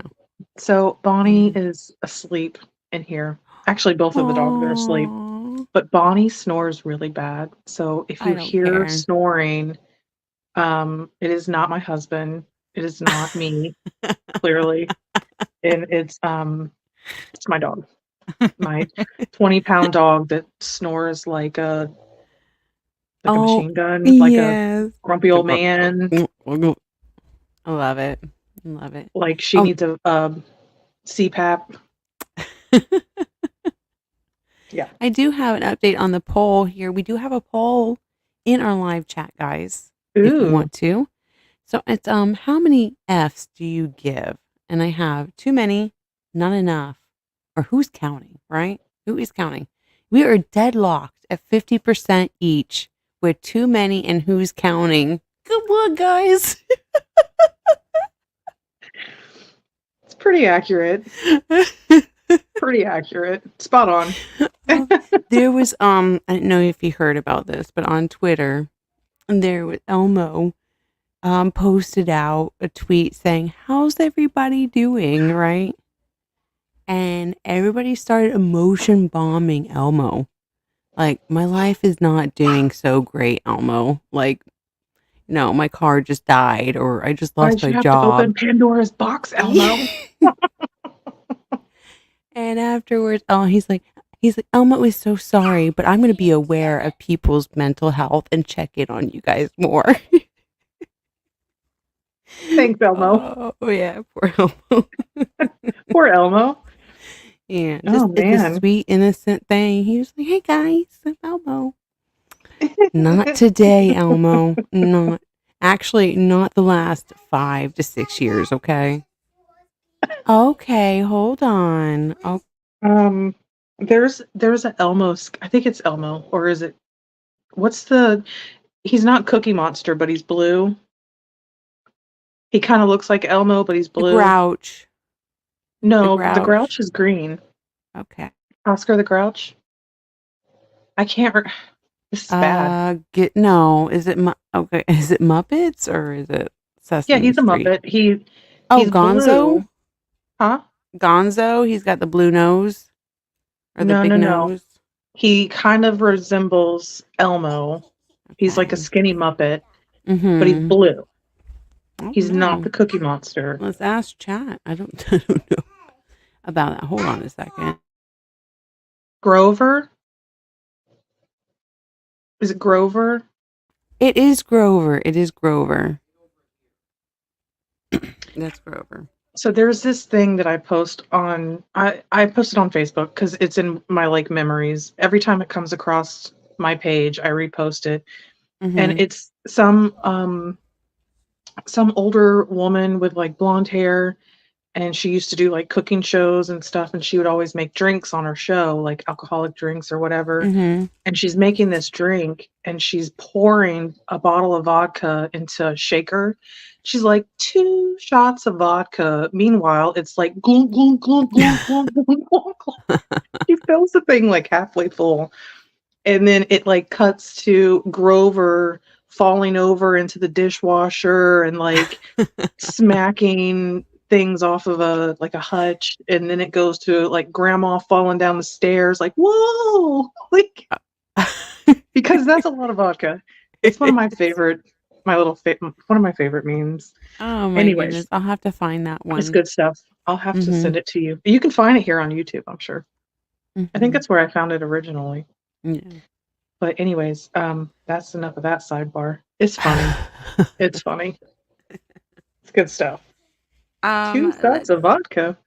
So Bonnie is asleep in here. Actually, both of the dogs are asleep. But Bonnie snores really bad. So if you hear snoring, it is not my husband. It is not me, clearly. And it's my dog. My 20-pound dog that snores like a machine gun, like a grumpy old man. I love it. Like she needs a CPAP. Yeah. I do have an update on the poll here. We do have a poll in our live chat, guys. If you want to. So it's how many F's do you give? And I have too many, not enough, or who's counting, right? Who is counting? We are deadlocked at 50% each with too many and who's counting. Come on, guys. It's pretty accurate. Pretty accurate. Spot on. There was I don't know if you heard about this, but on Twitter, there was Elmo posted out a tweet saying, "How's everybody doing?" Right? And everybody started emotion bombing Elmo. Like, my life is not doing so great, Elmo. Like, no, my car just died, or I just lost my have job. To open Pandora's box, Elmo. And afterwards, he's like, He's like, Elmo is so sorry, but I'm going to be aware of people's mental health and check in on you guys more. Thanks, Elmo. Oh, yeah, poor Elmo. Poor Elmo. Yeah, Oh, just it's a man. sweet, innocent thing. He was like, hey, guys, I'm Elmo. Not today, Elmo. Not the last 5 to 6 years, okay? Okay, hold on. Oh, Um, there's an Elmo. I think it's Elmo, or is it? What's the? He's not Cookie Monster, but he's blue. He kind of looks like Elmo, but he's the blue. Grouch. The No, the Grouch. Grouch is green. Okay. Oscar the Grouch. I can't. This is bad. No. Is it okay? Is it Muppets or is it Yeah, Sesame he's a Street? Muppet. Oh, He's Gonzo. blue. Huh? Gonzo. He's got the blue nose or the No, big no, no. nose. He kind of resembles Elmo. He's like a Okay. skinny Muppet, but he's Mm-hmm. blue. Oh He's not no. the Cookie Monster. Let's ask chat. I don't, I don't know about that. Hold on a second. Grover? Is it Grover? It is Grover. It is Grover. That's Grover. So there's this thing that I post on I post it on Facebook because it's in my like memories. Every time it comes across my page, I repost it. And Mm-hmm. it's some older woman with like blonde hair, and she used to do like cooking shows and stuff, and she would always make drinks on her show, like alcoholic drinks or whatever. Mm-hmm. And she's making this drink and she's pouring a bottle of vodka into a shaker. She's like, 2 shots of vodka. Meanwhile, it's like glunk, glunk, glunk, glunk, glunk, glunk, glunk, glunk. She fills the thing like halfway full. And then it like cuts to Grover falling over into the dishwasher and like smacking things off of a hutch, and then it goes to like grandma falling down the stairs like, whoa, like, because that's a lot of vodka. It's one of my favorite, one of my favorite memes. Oh my goodness. Anyways, I'll have to find that it's one. good stuff. I'll have to Mm-hmm. send it to you. You can find it here on YouTube, I'm sure. I think Mm-hmm. that's where I found it originally. Yeah. But anyways, that's enough of that sidebar. It's funny. It's funny. It's good stuff. 2 shots Let's of vodka.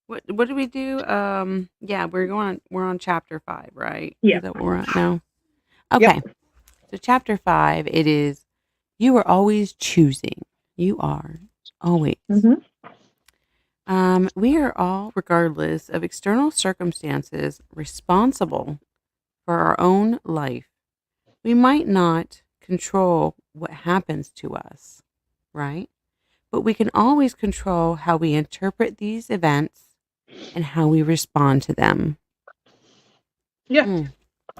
what do we do? Yeah, we're on chapter 5, right? Yeah. Is that what we're at now? Yep. Okay. So chapter 5, it is you are always choosing. You are always. Mhm. We are all, regardless of external circumstances, responsible for our own life. We might not control what happens to us, right? But we can always control how we interpret these events and how we respond to them. Yeah.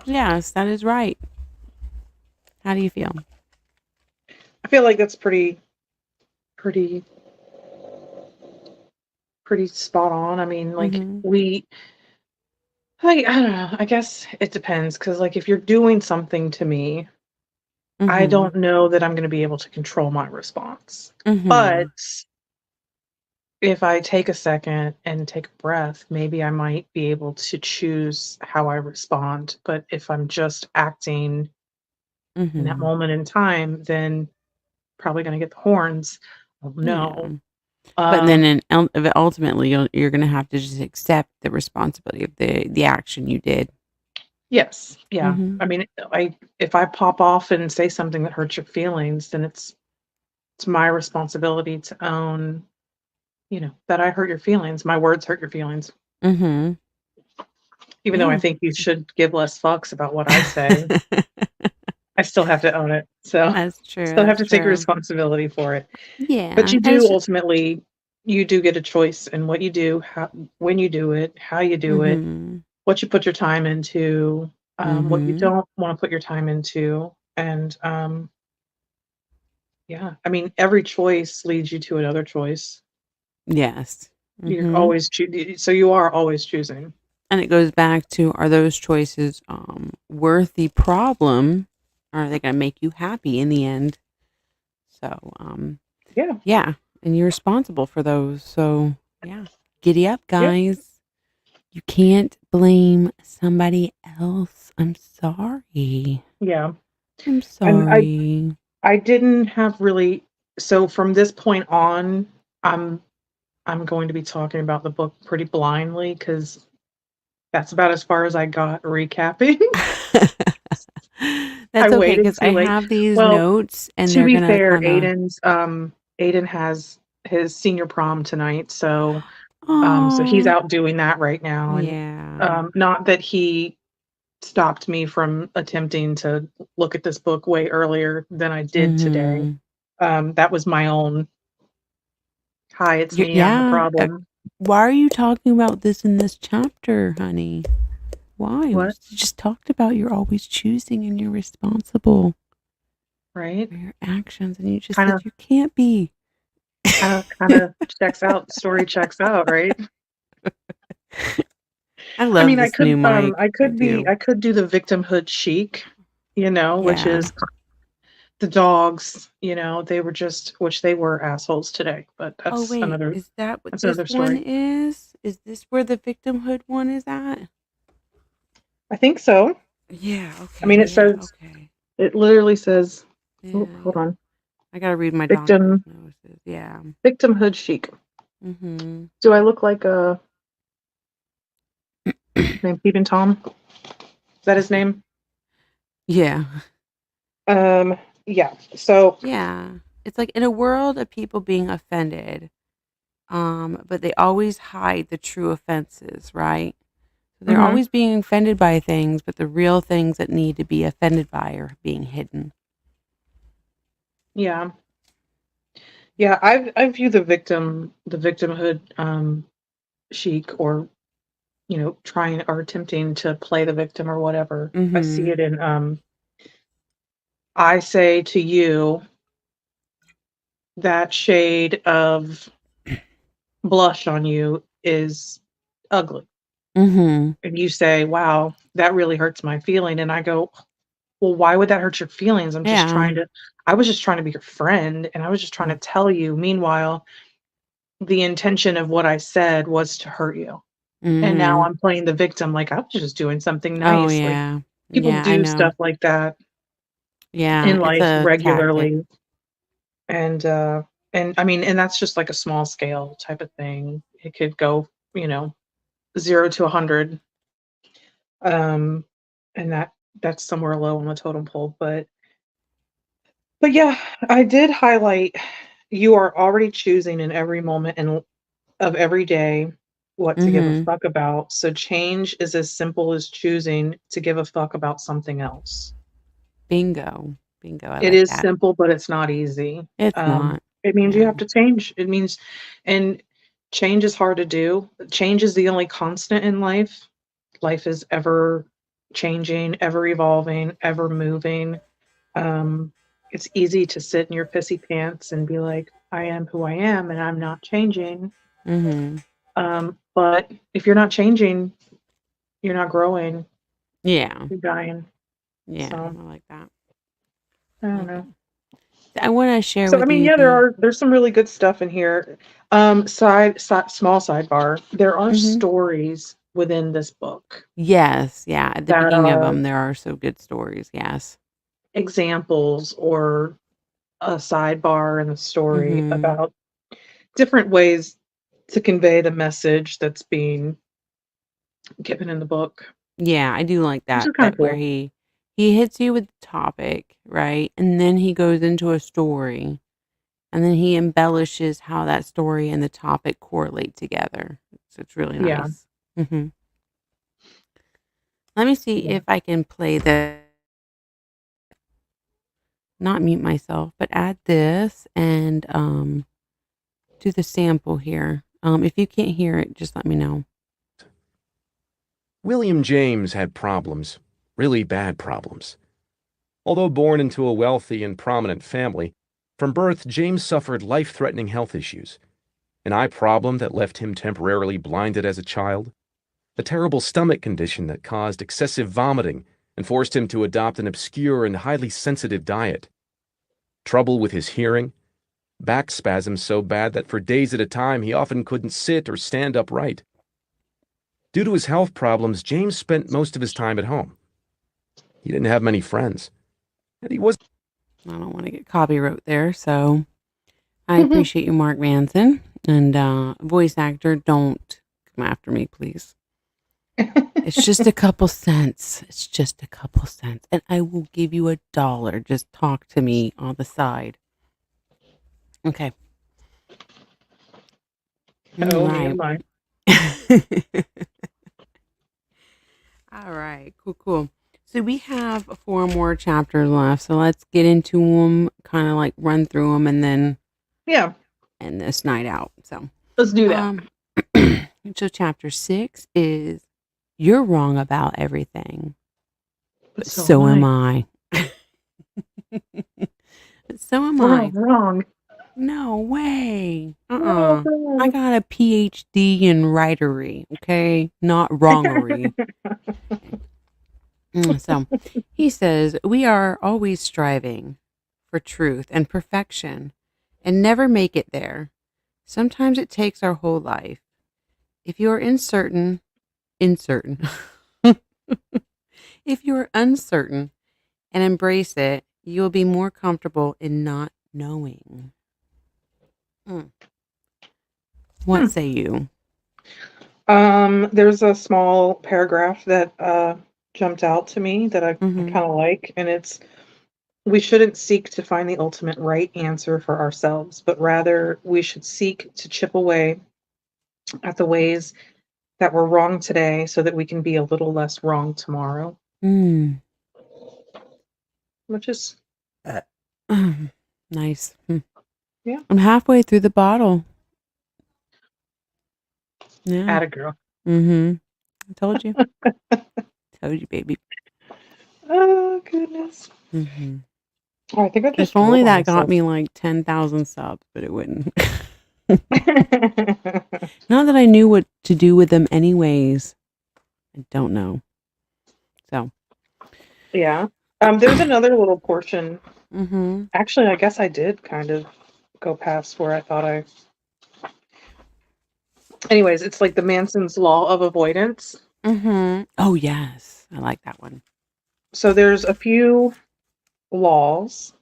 Yes, that is right. How do you feel? I feel like that's pretty spot on. I mean, like Mhm. I don't know. I guess it depends because, like, if you're doing something to me, I Mhm. don't know that I'm going to be able to control my response. But Mhm. if I take a second and take a breath, maybe I might be able to choose how I respond. But if I'm just acting in that Mhm. moment in time, then probably going to get the horns. Oh, Yeah. no. But then Um, ultimately you're going to have to just accept the responsibility of the action you did. yes. Yeah. Mhm. I mean, if I pop off and say something that hurts your feelings, then it's my responsibility to own, that I hurt your feelings. My words hurt your feelings. Mhm. Even though I Yeah. think you should give less fucks about what I say, I still have to own it. So That's true. still have That's to take true. responsibility for it. But Yeah. you do ultimately, you do get a choice in what you do, when you do it, how you do it, Mhm. what you put your time into, what you Mhm. don't want to put your time into. And yeah, I mean, every choice leads you to another choice. Yes. You're Mhm. always so you are always choosing. And it goes back to, are those choices worth the problem? Are they going to make you happy in the end? So, Yeah, yeah, and you're responsible for those. So, yeah, giddy up, yeah. guys. You can't blame somebody else. I'm sorry. Yeah. I'm And sorry. I didn't have really, so from this point on, I'm I'm going to be talking about the book pretty blindly because that's about as far as I got recapping. I That's okay waited because I too late. have these Well, notes and to they're be gonna fair, kind of. Aiden has his senior prom tonight, so he's Oh, out doing that right now, and yeah. not that he stopped me from attempting to look at this book way earlier than I did today. Mm-hmm. That was my own, "Hi, it's me, I'm the Yeah. problem." Why are you talking about this in this chapter, honey? Why? We What? just talked about you're always choosing and you're responsible Right? for your actions, and you just said Kinda you can't be. kinda checks out, story checks out, right? I I love mean, this new mic. I do. I could do the victimhood chic, which Yeah. is the dogs, which they were assholes today, but Oh wait, is that what that's this another one story. is? Is this where the victimhood one is at? I think so. Yeah, I mean, okay, yeah, okay. it literally says, oh, Yeah, hold yeah. on, I gotta read my doctor's victim, notices. Yeah. victimhood chic. Mm-hmm. Do I look like a name Peeping Tom? Is that his name? Yeah. Yeah. So, Yeah. It's like in a world of people being offended, but they always hide the true offenses, right? So they're mhm, always being offended by things, but the real things that need to be offended by are being hidden. yeah, yeah. I view the victimhood chic, or trying or attempting to play the victim or whatever. I see Mm-hmm. it in I say to you that shade of blush on you is ugly. Mm-hmm. And you say, "Wow, that really hurts my feeling." And I go, "Well, why would that hurt your feelings? Yeah. I was just trying to be your friend, and I was just trying to tell you. Meanwhile, the intention of what I said was to hurt you. And now Mm-hmm. I'm playing the victim like I was just doing something Oh nice." Like, yeah. people Yeah, I do know. stuff like that Yeah, in it's life a tactic. regularly, and, I mean, and that's just like a small scale type of thing. It could go, you know, 0 to 100, um, and that's somewhere low on the totem pole, but yeah, I did highlight you are already choosing in every moment of every day what to give a Mm-hmm. fuck about, so change is as simple as choosing to give a fuck about something else. Bingo. Bingo. I It like is that. simple, but it's not easy. It's not. It means you Yeah. have to change. And change is hard to do. Change is the only constant in life. Life is ever changing, ever evolving, ever moving. Um, it's easy to sit in your pissy pants and be like, I am who I am and I'm not changing. Mm-hmm. But if you're not changing, you're not growing, Yeah. you're dying. Yeah. So I like that. I I don't like that. know. I want to share So I with mean, you yeah, the. there's some really good stuff in here. Small sidebar. There are Mm-hmm. stories within this book Yes. Yeah. At the that beginning of are them, there are so good stories. Yes. examples or a sidebar in the story Mm-hmm. about different ways to convey the message that's being given in the book, Yeah, I do like which is that. kind of That where cool. he hits you with the topic, right? And then he goes into a story. And then he embellishes how that story and the topic correlate together. So it's really Yeah, nice. Hmm. Let me see yeah. if I can play the, not mute myself, but add this and do the sample here. If you can't hear it, just let me know. William James had problems, really bad problems. Although born into a wealthy and prominent family, from birth James suffered life-threatening health issues. An eye problem that left him temporarily blinded as a child, a terrible stomach condition that caused excessive vomiting and forced him to adopt an obscure and highly sensitive diet, trouble with his hearing, back spasms so bad that for days at a time he often couldn't sit or stand upright. Due to his health problems, James spent most of his time at home. He didn't have many friends. And he was I don't want to get copyright there, so I appreciate you, Mark Manson. And voice actor, don't come after me, please. It's just a couple cents. It's just a couple cents. And I will give you $1. Just talk to me on the side. Okay. Oh, All me and right. mine. All right. Cool. So we have 4 more chapters left. So let's get into them, kind of like run through them, and then Yeah, end this night out. So, let's do that. So chapter 6 is "You're wrong about everything, but so am I." So am I. Wrong. No way. Oh, I got a PhD in writery, okay? Not wrongery. So he says, "We are always striving for truth and perfection and never make it there. Sometimes it takes our whole life. If you're uncertain, if you're uncertain and embrace it, you'll be more comfortable in not knowing." What say you? There's a small paragraph that jumped out to me that I Mhm. kind of like, and it's, we shouldn't seek to find the ultimate right answer for ourselves, but rather we should seek to chip away at the ways that we're wrong today so that we can be a little less wrong tomorrow, which is Nice. Yeah. I'm halfway through the bottle. Yeah. atta girl. I told you. Told you, baby. Oh, goodness. Oh, I think I just If only rolled on that got myself. me like 10,000 subs, but it wouldn't. Not that I knew what to do with them anyways. I don't know. So. Yeah. There's another little portion. Mm-hmm. Actually, I guess I did kind of go past where I thought I. Anyways, it's like the Manson's law of avoidance. Mm-hmm. Oh, yes. I like that one. So there's a few laws.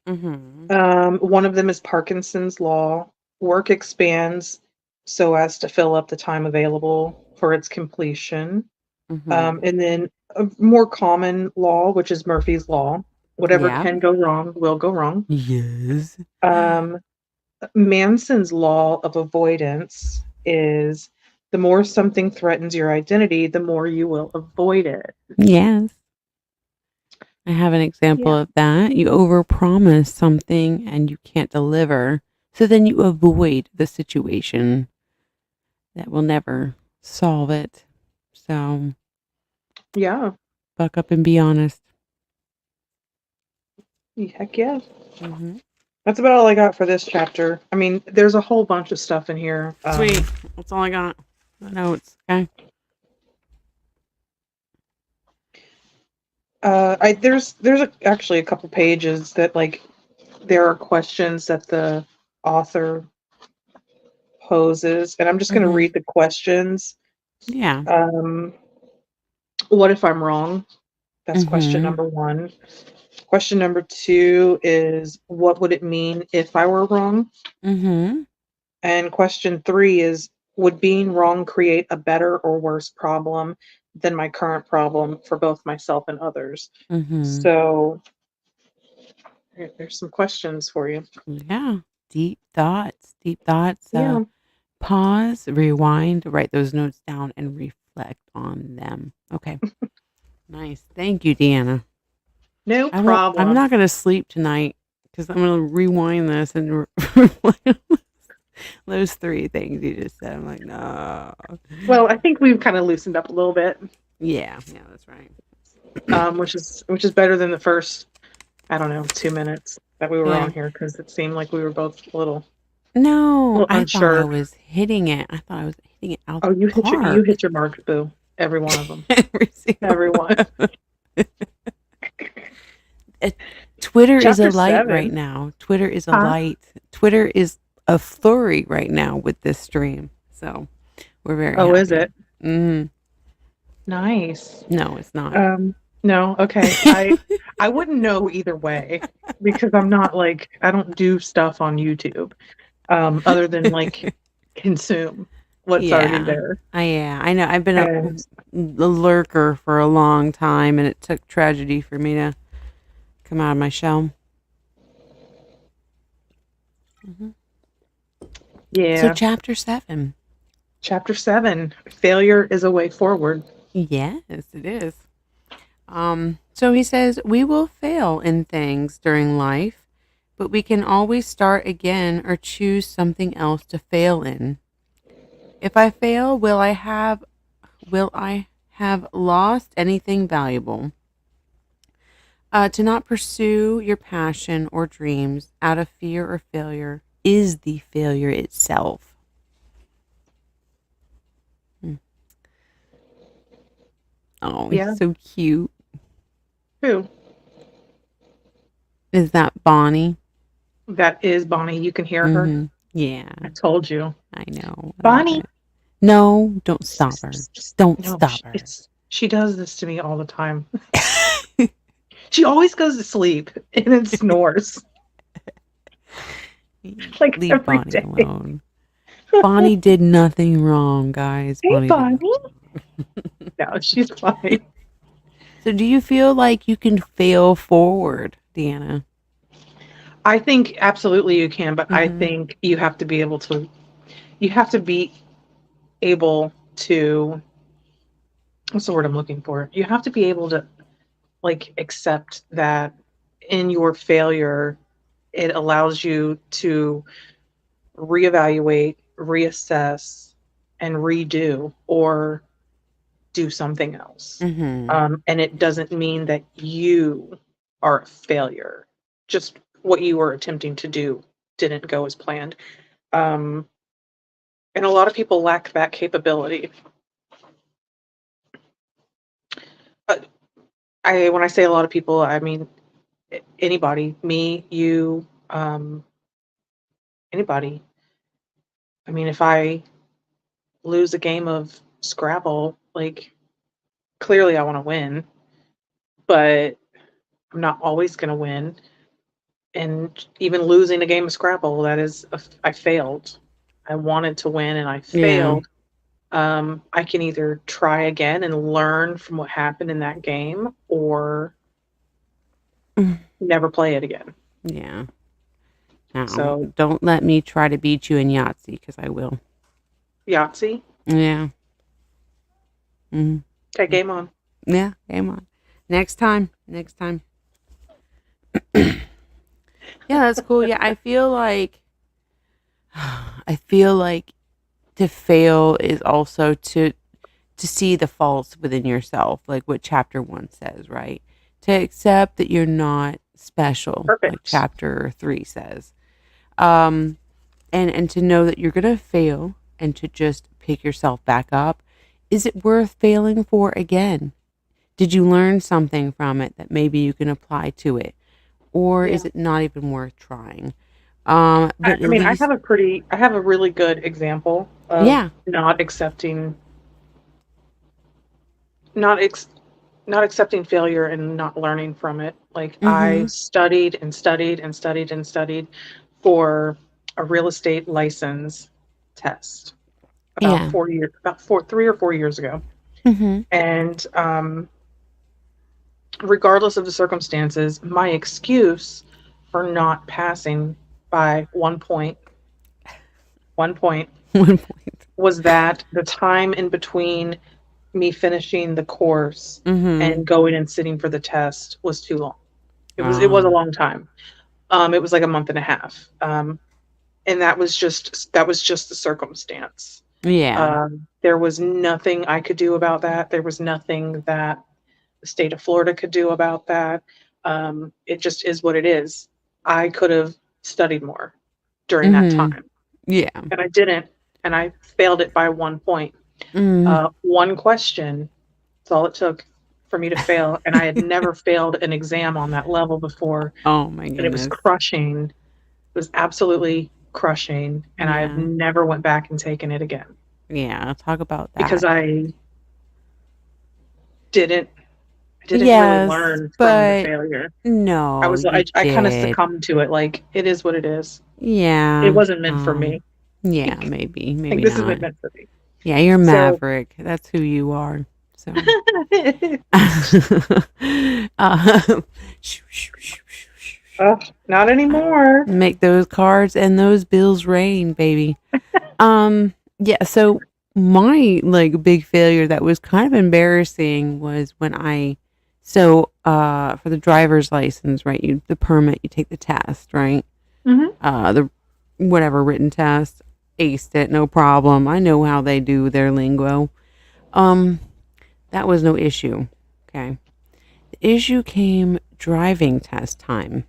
Mm-hmm. One of them is Parkinson's law. Work expands so as to fill up the time available for its completion. Mm-hmm. And then a more common law, which is Murphy's law. Whatever Yeah. can go wrong will go wrong. Yes. Manson's law of avoidance is the more something threatens your identity, the more you will avoid it. Yes. I have an example of that. You overpromise something and you can't deliver. So then you avoid the situation that will never solve it. So Yeah. buck up and be honest. Heck yeah. Mm-hmm. That's about all I got for this chapter. I mean, there's a whole bunch of stuff in here. Sweet. That's all I got. Notes. Okay. There's actually a couple pages that, like, there are questions that the author poses, and I'm just going to read the questions. Yeah. What if I'm wrong? That's question number 1. Question number 2 is, what would it mean if I were wrong? And question 3 is, would being wrong create a better or worse problem than my current problem for both myself and others? So there's some questions for you. Yeah. Deep thoughts. Yeah. Pause, rewind, write those notes down, and reflect on them. Okay. Nice. Thank you, Deanna. No problem. I'm not going to sleep tonight because I'm going to rewind this and reflect on those 3 things you just said. I'm like, no. Well, I think we've kind of loosened up a little bit. Yeah, that's right. Which is better than the first, I don't know, 2 minutes that we were Yeah. on here, because it seemed like we were both a little No, I thought I unsure. was hitting it. I thought I was hitting it out Oh, the you park. hit your marks, boo. Every one of them. Every one. Twitter is Chapter a light 7. right now. Twitter is a Huh? light. Twitter is a flurry right now with this stream. So we're very Oh, happy. is it? Mm, Nice. no, it's not. No, okay. I wouldn't know either way because I'm not like I don't do stuff on YouTube other than like consume what's already Yeah. there. Yeah, I know. I've been a And lurker for a long time, and it took tragedy for me to come out of my shell. So, yeah, chapter 7. chapter 7, failure is a way forward. Yes, it is. So he says, we will fail in things during life, but we can always start again or choose something else to fail in. If I fail, will I have lost anything valuable? To not pursue your passion or dreams out of fear or failure is the failure itself. Hmm. Oh, he's Yeah. so cute. Who? Is that Bonnie? That is Bonnie. You can hear her. Mm-hmm. Yeah, I told you. I know. I love Bonnie. it. No, don't stop her. Don't No, stop her. she does this to me all the time. She always goes to sleep and then snores like Leave every Bonnie day. alone. Bonnie did nothing wrong, guys. Hey, Bonnie did Bonnie. nothing wrong. No, she's fine. So, do you feel like you can fail forward, Deanna? I think absolutely you can, but I Mhm. think you have to be able to what's the word I'm looking for? You have to be able to like accept that in your failure it allows you to reevaluate, reassess, and redo or do something else. Mhm. And it doesn't mean that you are a failure. Just what you were attempting to do didn't go as planned. Um, and a lot of people lack that capability. But when I say a lot of people, I mean anybody, me, you, anybody. I mean, if I lose a game of Scrabble, like clearly I want to win, but I'm not always going to win. And even losing a game of Scrabble, I failed. I wanted to win and I Yeah. failed. I can either try again and learn from what happened in that game or Mm. never play it again. Yeah. Now, So, don't let me try to beat you in Yahtzee because I will. Yahtzee, Yeah. Hmm. okay, game on. Yeah. Game on. Next time. Next time. Yeah, that's cool. Yeah, I feel like to fail is also to see the faults within yourself, like what chapter 1 says, right? To accept that you're not special, like Perfect. chapter 3 says. Um and to know that you're going to fail and to just pick yourself back up. Is it worth failing for again? Did you learn something from it that maybe you can apply to it? Or Yeah. is it not even worth trying? I, But I at mean, least, I have a really good example of yeah. not accepting, not ex, not accepting failure and not learning from it. Like I Mm-hmm. studied and studied and studied and studied for a real estate license test Yeah. 3 or 4 years ago. Mm-hmm. And regardless of the circumstances, my excuse for not passing by 1 point, 1 point. was that the time in between me finishing the course Mm-hmm. and going and sitting for the test was too long. It was a Oh, long time. It was like a month and a half. And that was just the circumstance. yeah. There was nothing I could do about that. There was nothing that the state of Florida could do about that. It just is what it is. I could have studied more during that Mm-hmm. time, Yeah. and I didn't, and I failed it by 1 point. Mm. One question. That's all it took for me to fail, and I had never failed an exam on that level before, Oh my and it was goodness. crushing. It was absolutely crushing, and I have Yeah. never went back and taken it again. Yeah, talk about because that. didn't I didn't really Yes, learn from the but failure. no, you I kind of did. succumbed to it. Like, it is what it is. It Yeah. wasn't meant for me. Yeah, maybe, Like, maybe this not. isn't meant for me. Yeah, you're So, Maverick. That's who you are. So. Shoo, shoo, shoo, shoo, shoo, shoo. oh, not anymore. Make those cards and those bills rain, baby. Yeah, so my like big failure that was kind of embarrassing was when for the driver's license, right? The permit, you take the test, right? Hmm. The whatever written test, aced it, no problem. I know how they do their lingo. Um, that was no issue. Okay. The issue came driving test time.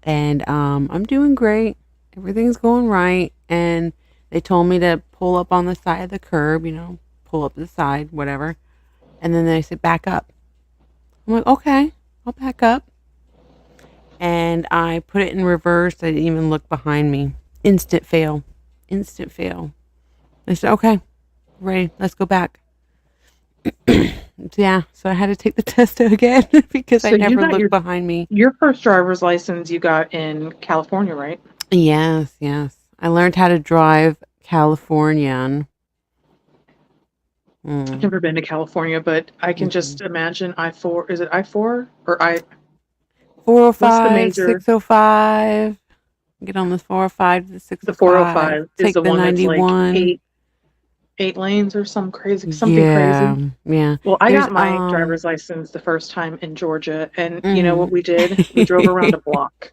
And I'm doing great. Everything's going right. And they told me to pull up on the side of the curb, pull up to the side, whatever. And then they said, back up. I'm like, okay, I'll back up. And I put it in reverse. I didn't even look behind me. Instant fail. Instant fail. I said, okay, ready, let's go back. Yeah, so I had to take the test again because I So you never got looked behind me. your first driver's license you got in California, right? Yes, yes. I learned how to drive Californian. I've never been to California, but I can just imagine I-4. Is it I-4 or what's the 405, major? 605. Get on the 405 to the The 605. 405 is Take the the one that's like 91. eight lanes or something Yeah, crazy. yeah. Well, I There's got my driver's license the first time in Georgia, and you know mhm. what we did? We drove around a block,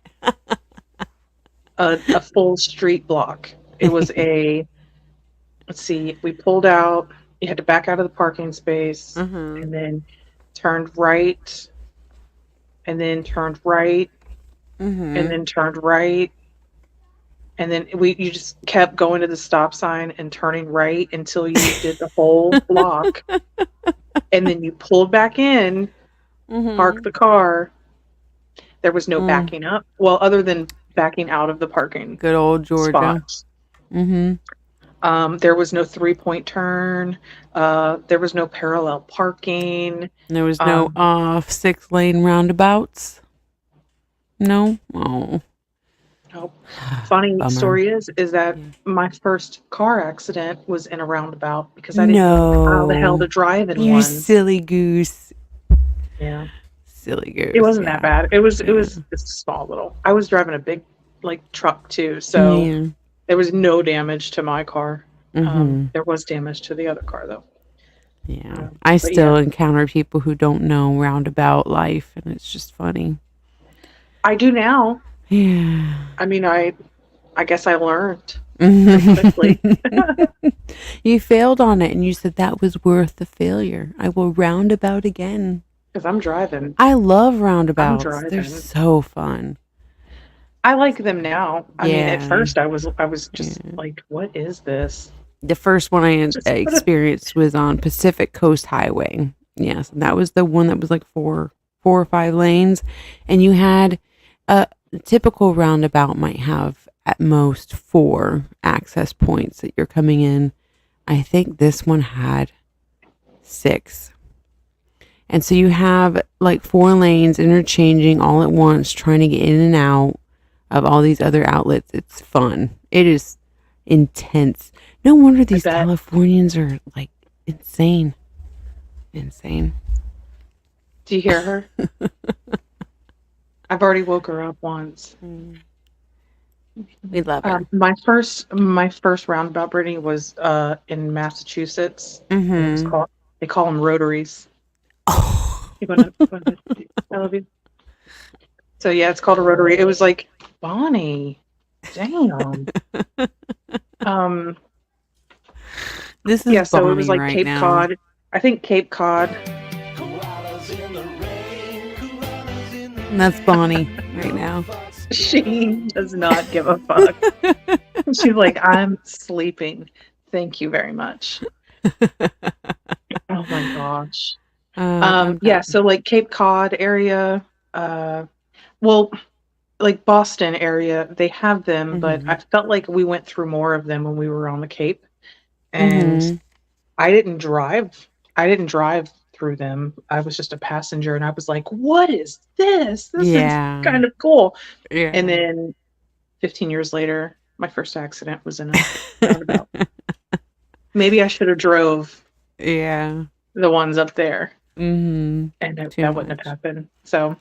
a full street block. It was let's see, we pulled out, you had to back out of the parking space, Mhm. and then turned right, and then turned right, and Mhm. then turned right, and then you just kept going to the stop sign and turning right until you did the whole block, and then you pulled back in, parked Mhm. the car. There was no Mm. backing up. Well, other than backing out of the parking Good old Georgia. spots. Mhm. There was no 3-point turn. There was no parallel parking. There was no Um, 6-lane roundabouts. No. Oh, nope. Funny bummer. story is that Yeah. my first car accident was in a roundabout because I didn't know how the hell No. to drive in You one. silly goose. Yeah, Silly it goose. wasn't that Yeah. bad. Yeah. It's a small little. I was driving a big like truck too, so Yeah. there was no damage to my car. Mhm. There was damage to the other car though. Yeah. I But yeah, still encounter people who don't know roundabout life, and it's just funny. I do now. Yeah. I mean, I guess I learned pretty quickly. You failed on it, and you said that was worth the failure. I will roundabout again. Because I'm driving. I love I'm roundabouts. They're driving. so fun. I like them now. I mean, at Yeah. first I was just Yeah. like, what is this? The first one I Just put a experienced was on Pacific Coast Highway. Yes, and that was the one that was like four or five lanes, and you had a typical roundabout might have at most 4 access points that you're coming in. I think this one had 6. And so you have like 4 lanes interchanging all at once, trying to get in and out of all these other outlets. It's fun. It is intense. No wonder I these bet. Californians are like insane. Insane. Do you hear her? I've already woke her up once. We love her. My first roundabout, Brittany, was in Massachusetts. And it was Mm-hmm. called, they call them rotaries. Oh. I love you. So yeah, it's called a rotary. It was like, Bonnie, damn. Um, This is yeah, so it was Bonnie like right Cape now. Cod. I think Cape Cod. Koalas in the rain, koalas in the And that's Bonnie right now. She does not give a fuck. She's like, I'm sleeping. Thank you very much. Oh my gosh. I'm Yeah, done. so like Cape Cod area, well, like Boston area, they have them, but Mhm. I felt like we went through more of them when we were on the Cape. and Mhm. I didn't drive. I didn't drive through them. I was just a passenger, and I was like, "What is this? This is Yeah. kind of cool." And Yeah. then 15 years later, my first accident was in a roundabout. Maybe I should have drove Yeah. the ones up there, Mhm. and Too that wouldn't have much. happened. So,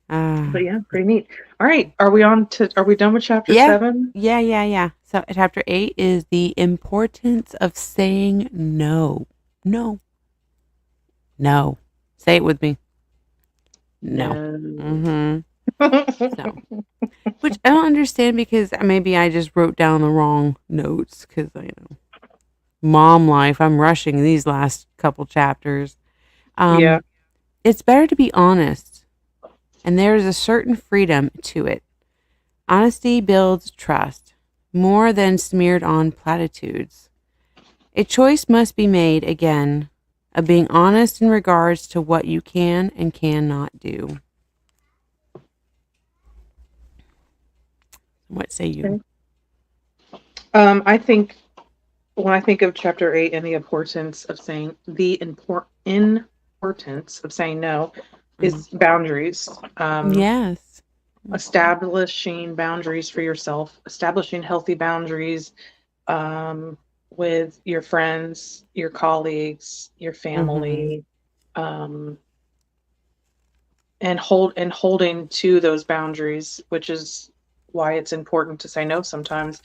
but Ah. yeah, pretty neat. All right, are we done with chapter Yeah. 7? Yeah, yeah, yeah. So chapter 8 is the importance of saying no. No. No. Say it with me. No. No. Mhm. So, which I don't understand because maybe I just wrote down the wrong notes because mom life. I'm rushing these last couple chapters. Yeah. It's better to be honest, and there is a certain freedom to it. Honesty builds trust more than smeared on platitudes. A choice must be made again of being honest in regards to what you can and cannot do. What say you? Okay. I think when I think of chapter 8 and importance of saying no Mm. is boundaries. Yes. Mhm. Establishing boundaries for yourself, establishing healthy boundaries um, with your friends, your colleagues, your Mhm. family, um, and holding to those boundaries, which is why it's important to say no sometimes.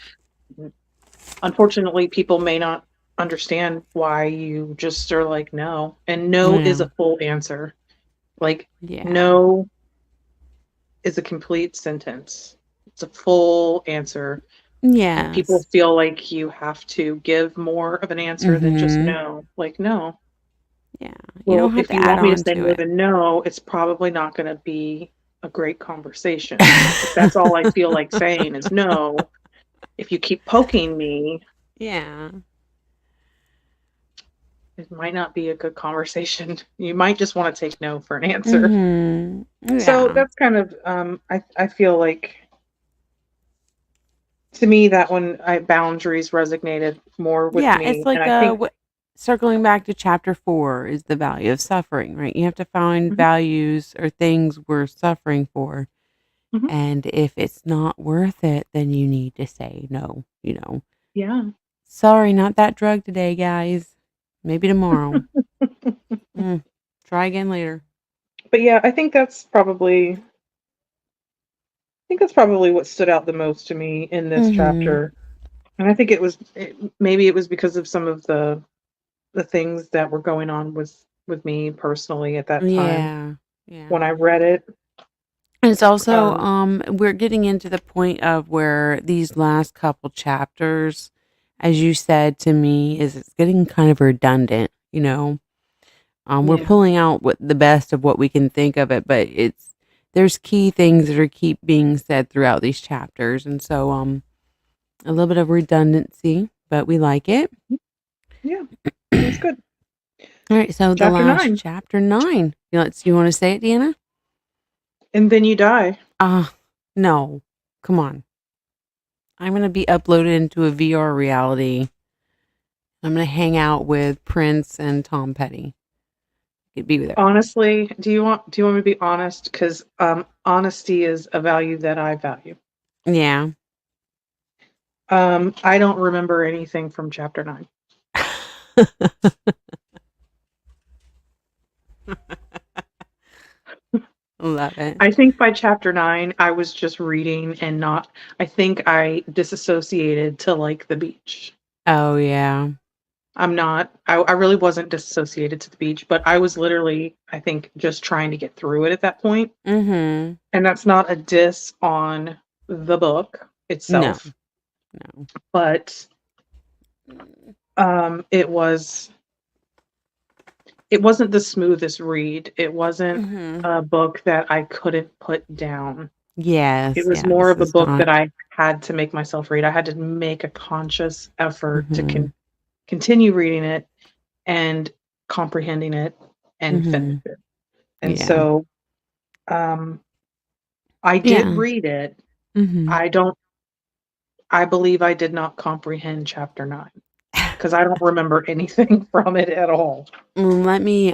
Unfortunately, people may not understand why you just are like no, and no is Yeah. a full answer. Like Yeah. no is a complete sentence. It's a full answer. And people Yes. feel like you have to give more of an answer than just Mhm. no. Like, no. Yeah. You Well, don't have if to you add want me to on say to more it. than no, it's probably not going to be a great conversation. If that's all I feel like saying is no, if you keep poking me, Yeah. it might not be a good conversation. You might just want to take no for an answer. Mhm. So Yeah. that's kind of I feel like to me that one boundaries resonated more with Yeah, it's me, and like I think what circling back to chapter 4 is the value of suffering, right? You have to find mhm, values or things we're suffering for. mhm, And if it's not worth it, then you need to say no. yeah. Sorry, not that drug today, guys. Maybe tomorrow. Mm, try again later. But yeah, I think that's probably what stood out the most to me in this Mhm. chapter. And I think maybe it was because of some of the things that were going on with me personally at that time Yeah. Yeah. when I read it. And it's also Um, we're getting into the point of where these last couple chapters, as you said to me, is it's getting kind of redundant. We're yeah, pulling out what the best of what we can think of it, but there's key things that are keep being said throughout these chapters, and so a little bit of redundancy, but we like it. yeah, that's good. All right, so the Chapter last 9, chapter 9. You want to say it, Deanna? and then you die. No, come on. I'm gonna be uploaded into a VR reality. I'm gonna hang out with Prince and Tom Petty. Could be there. Honestly, do you want me to be honest? Because honesty is a value that I value. Yeah. I don't remember anything from chapter 9. Love it. I think by chapter 9, I was just reading and not. I think I disassociated to like the beach. Oh yeah. I'm not. I really wasn't disassociated to the beach, but I was literally, I think, just trying to get through it at that point. Mm-hmm. And that's not a diss on the book No. itself, No. but it wasn't the smoothest read. It wasn't Mm-hmm. a book that I couldn't put down. It Yes. was more Yes. of a It's book that not. I had to make myself read. I had to make a conscious effort to Mm-hmm. continue reading it and comprehending it and finish Mm-hmm. it. And Yeah. so I did Yeah. read it. Mm-hmm. I don't I believe I did not comprehend chapter 9. because I don't remember anything from it at all. Let me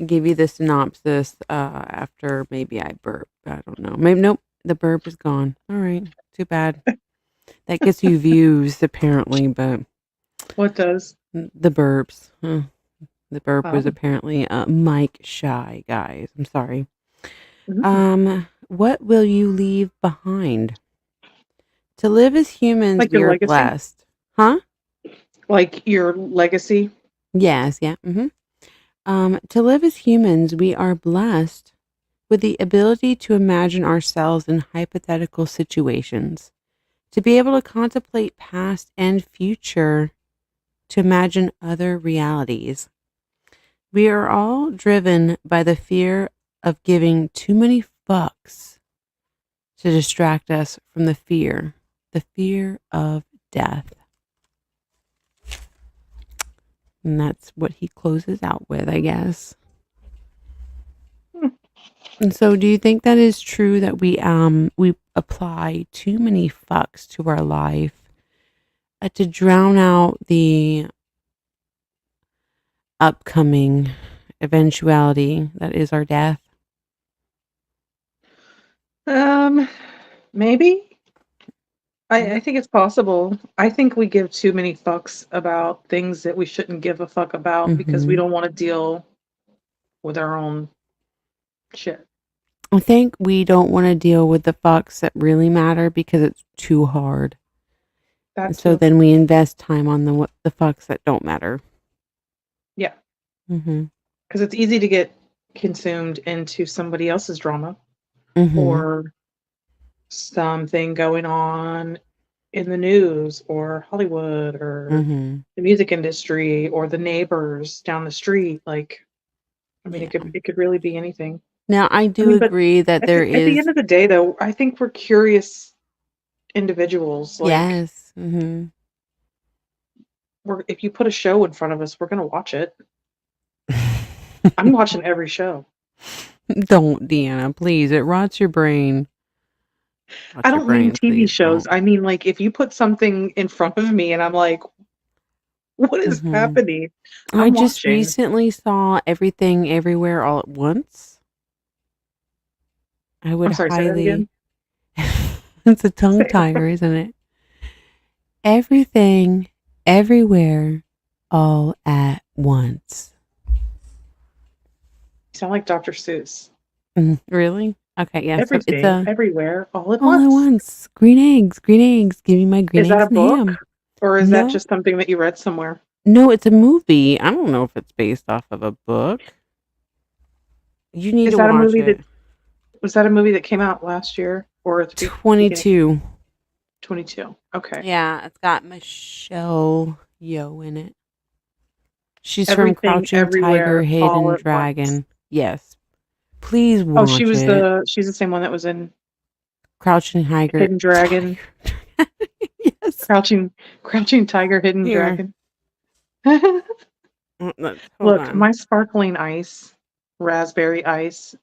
give you the synopsis after maybe I burp. I don't know. Maybe nope, the burp is gone. All right. Too bad. That gets you views apparently, but What does? the burps. The burp was Oh. apparently mic shy, guys. I'm sorry. Mhm. What will you leave behind? To live as humans, Like we your are legacy? blessed. Huh? Like your legacy? Yes, yeah. To live as humans, we are blessed with the ability to imagine ourselves in hypothetical situations, to be able to contemplate past and future, to imagine other realities. We are all driven by the fear of giving too many fucks to distract us from the fear of death. And that's what he closes out with, I guess. Hmm. And so do you think that is true that we apply too many fucks to our life to drown out the upcoming eventuality that is our death? Maybe. I think it's possible. I think we give too many fucks about things that we shouldn't give a fuck about because we Mhm. don't want to deal with our own shit. I think we don't want to deal with the fucks that really matter because it's too hard. And That so too. then we invest time on the fucks that don't matter. Yeah. Mhm. Because it's easy to get consumed into somebody else's drama Mhm. or something going on in the news or Hollywood or Mhm. the music industry or the neighbors down the street. Like, I mean, Yeah. it could really be anything. Now I I do mean, but agree that there at the is end of the day, though, I think we're curious individuals. Like, yes. Mhm. if you put a show in front of us, we're gonna watch it. I'm watching every show. Don't, Deanna, please. It rots your brain. I Rots your don't mean brain, TV please shows. don't. I mean, like, if you put something in front of me and I'm like, what is Mhm. happening? I I'm just watching. recently saw Everything Everywhere All at Once. I would I'm sorry, say that highly again. it's a tongue Say it. tiger, isn't it? Everything Everywhere All at Once. You sound like Dr. Seuss. Really? Okay, yeah. So it's Everything, a everywhere, all at all at once. once. Green eggs, green eggs. Give me my green Is that a eggs and ham. book? Or is that No, just something that you read somewhere? no, it's a movie. I don't know if it's based off of a book. You need Is to that a watch movie it. that came out last year or at the beginning? 22. 22. Okay. Yeah, it's got Michelle Yeoh in it. She's from Everything, Crouching Tiger, everywhere, all Hidden at once. Dragon. Yes. Please Oh, watch it. she's the same one that was in Crouching Tiger. Hidden Dragon. Yes. Crouching Tiger, Hidden Here. Dragon. Hold Look, my on. sparkling ice, raspberry ice,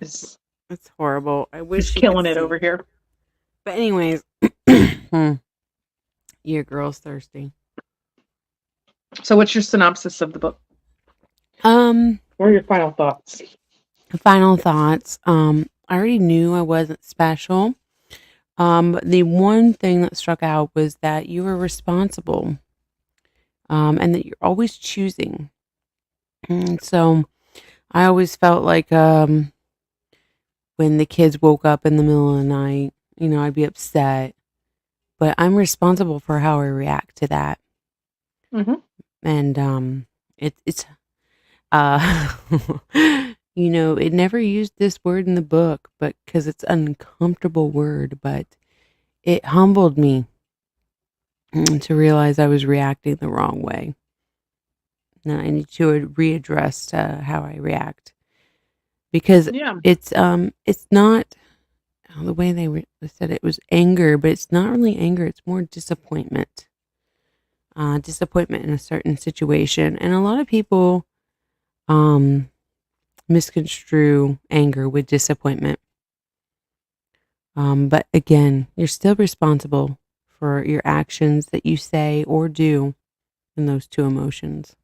is It's horrible. I is wish you could killing it see. over here. But anyways, your girl's thirsty. So, what's your synopsis of the book? Um, What are your final thoughts? Final thoughts. I already knew I wasn't special. The one thing that struck out was that you were responsible, and that you're always choosing. And so I always felt like, when the kids woke up in the middle of the night, I'd be upset, but I'm responsible for how I react to that. Mm-hmm. And, it's, uh, it never used this word in the book, but because it's an uncomfortable word, but it humbled me to realize I was reacting the wrong way. And I need to readdress how I react because Yeah. it's not the way they said it was anger, but it's not really anger. It's more disappointment. Disappointment in a certain situation, and a lot of people misconstrue anger with disappointment. But again, you're still responsible for your actions that you say or do in those two emotions.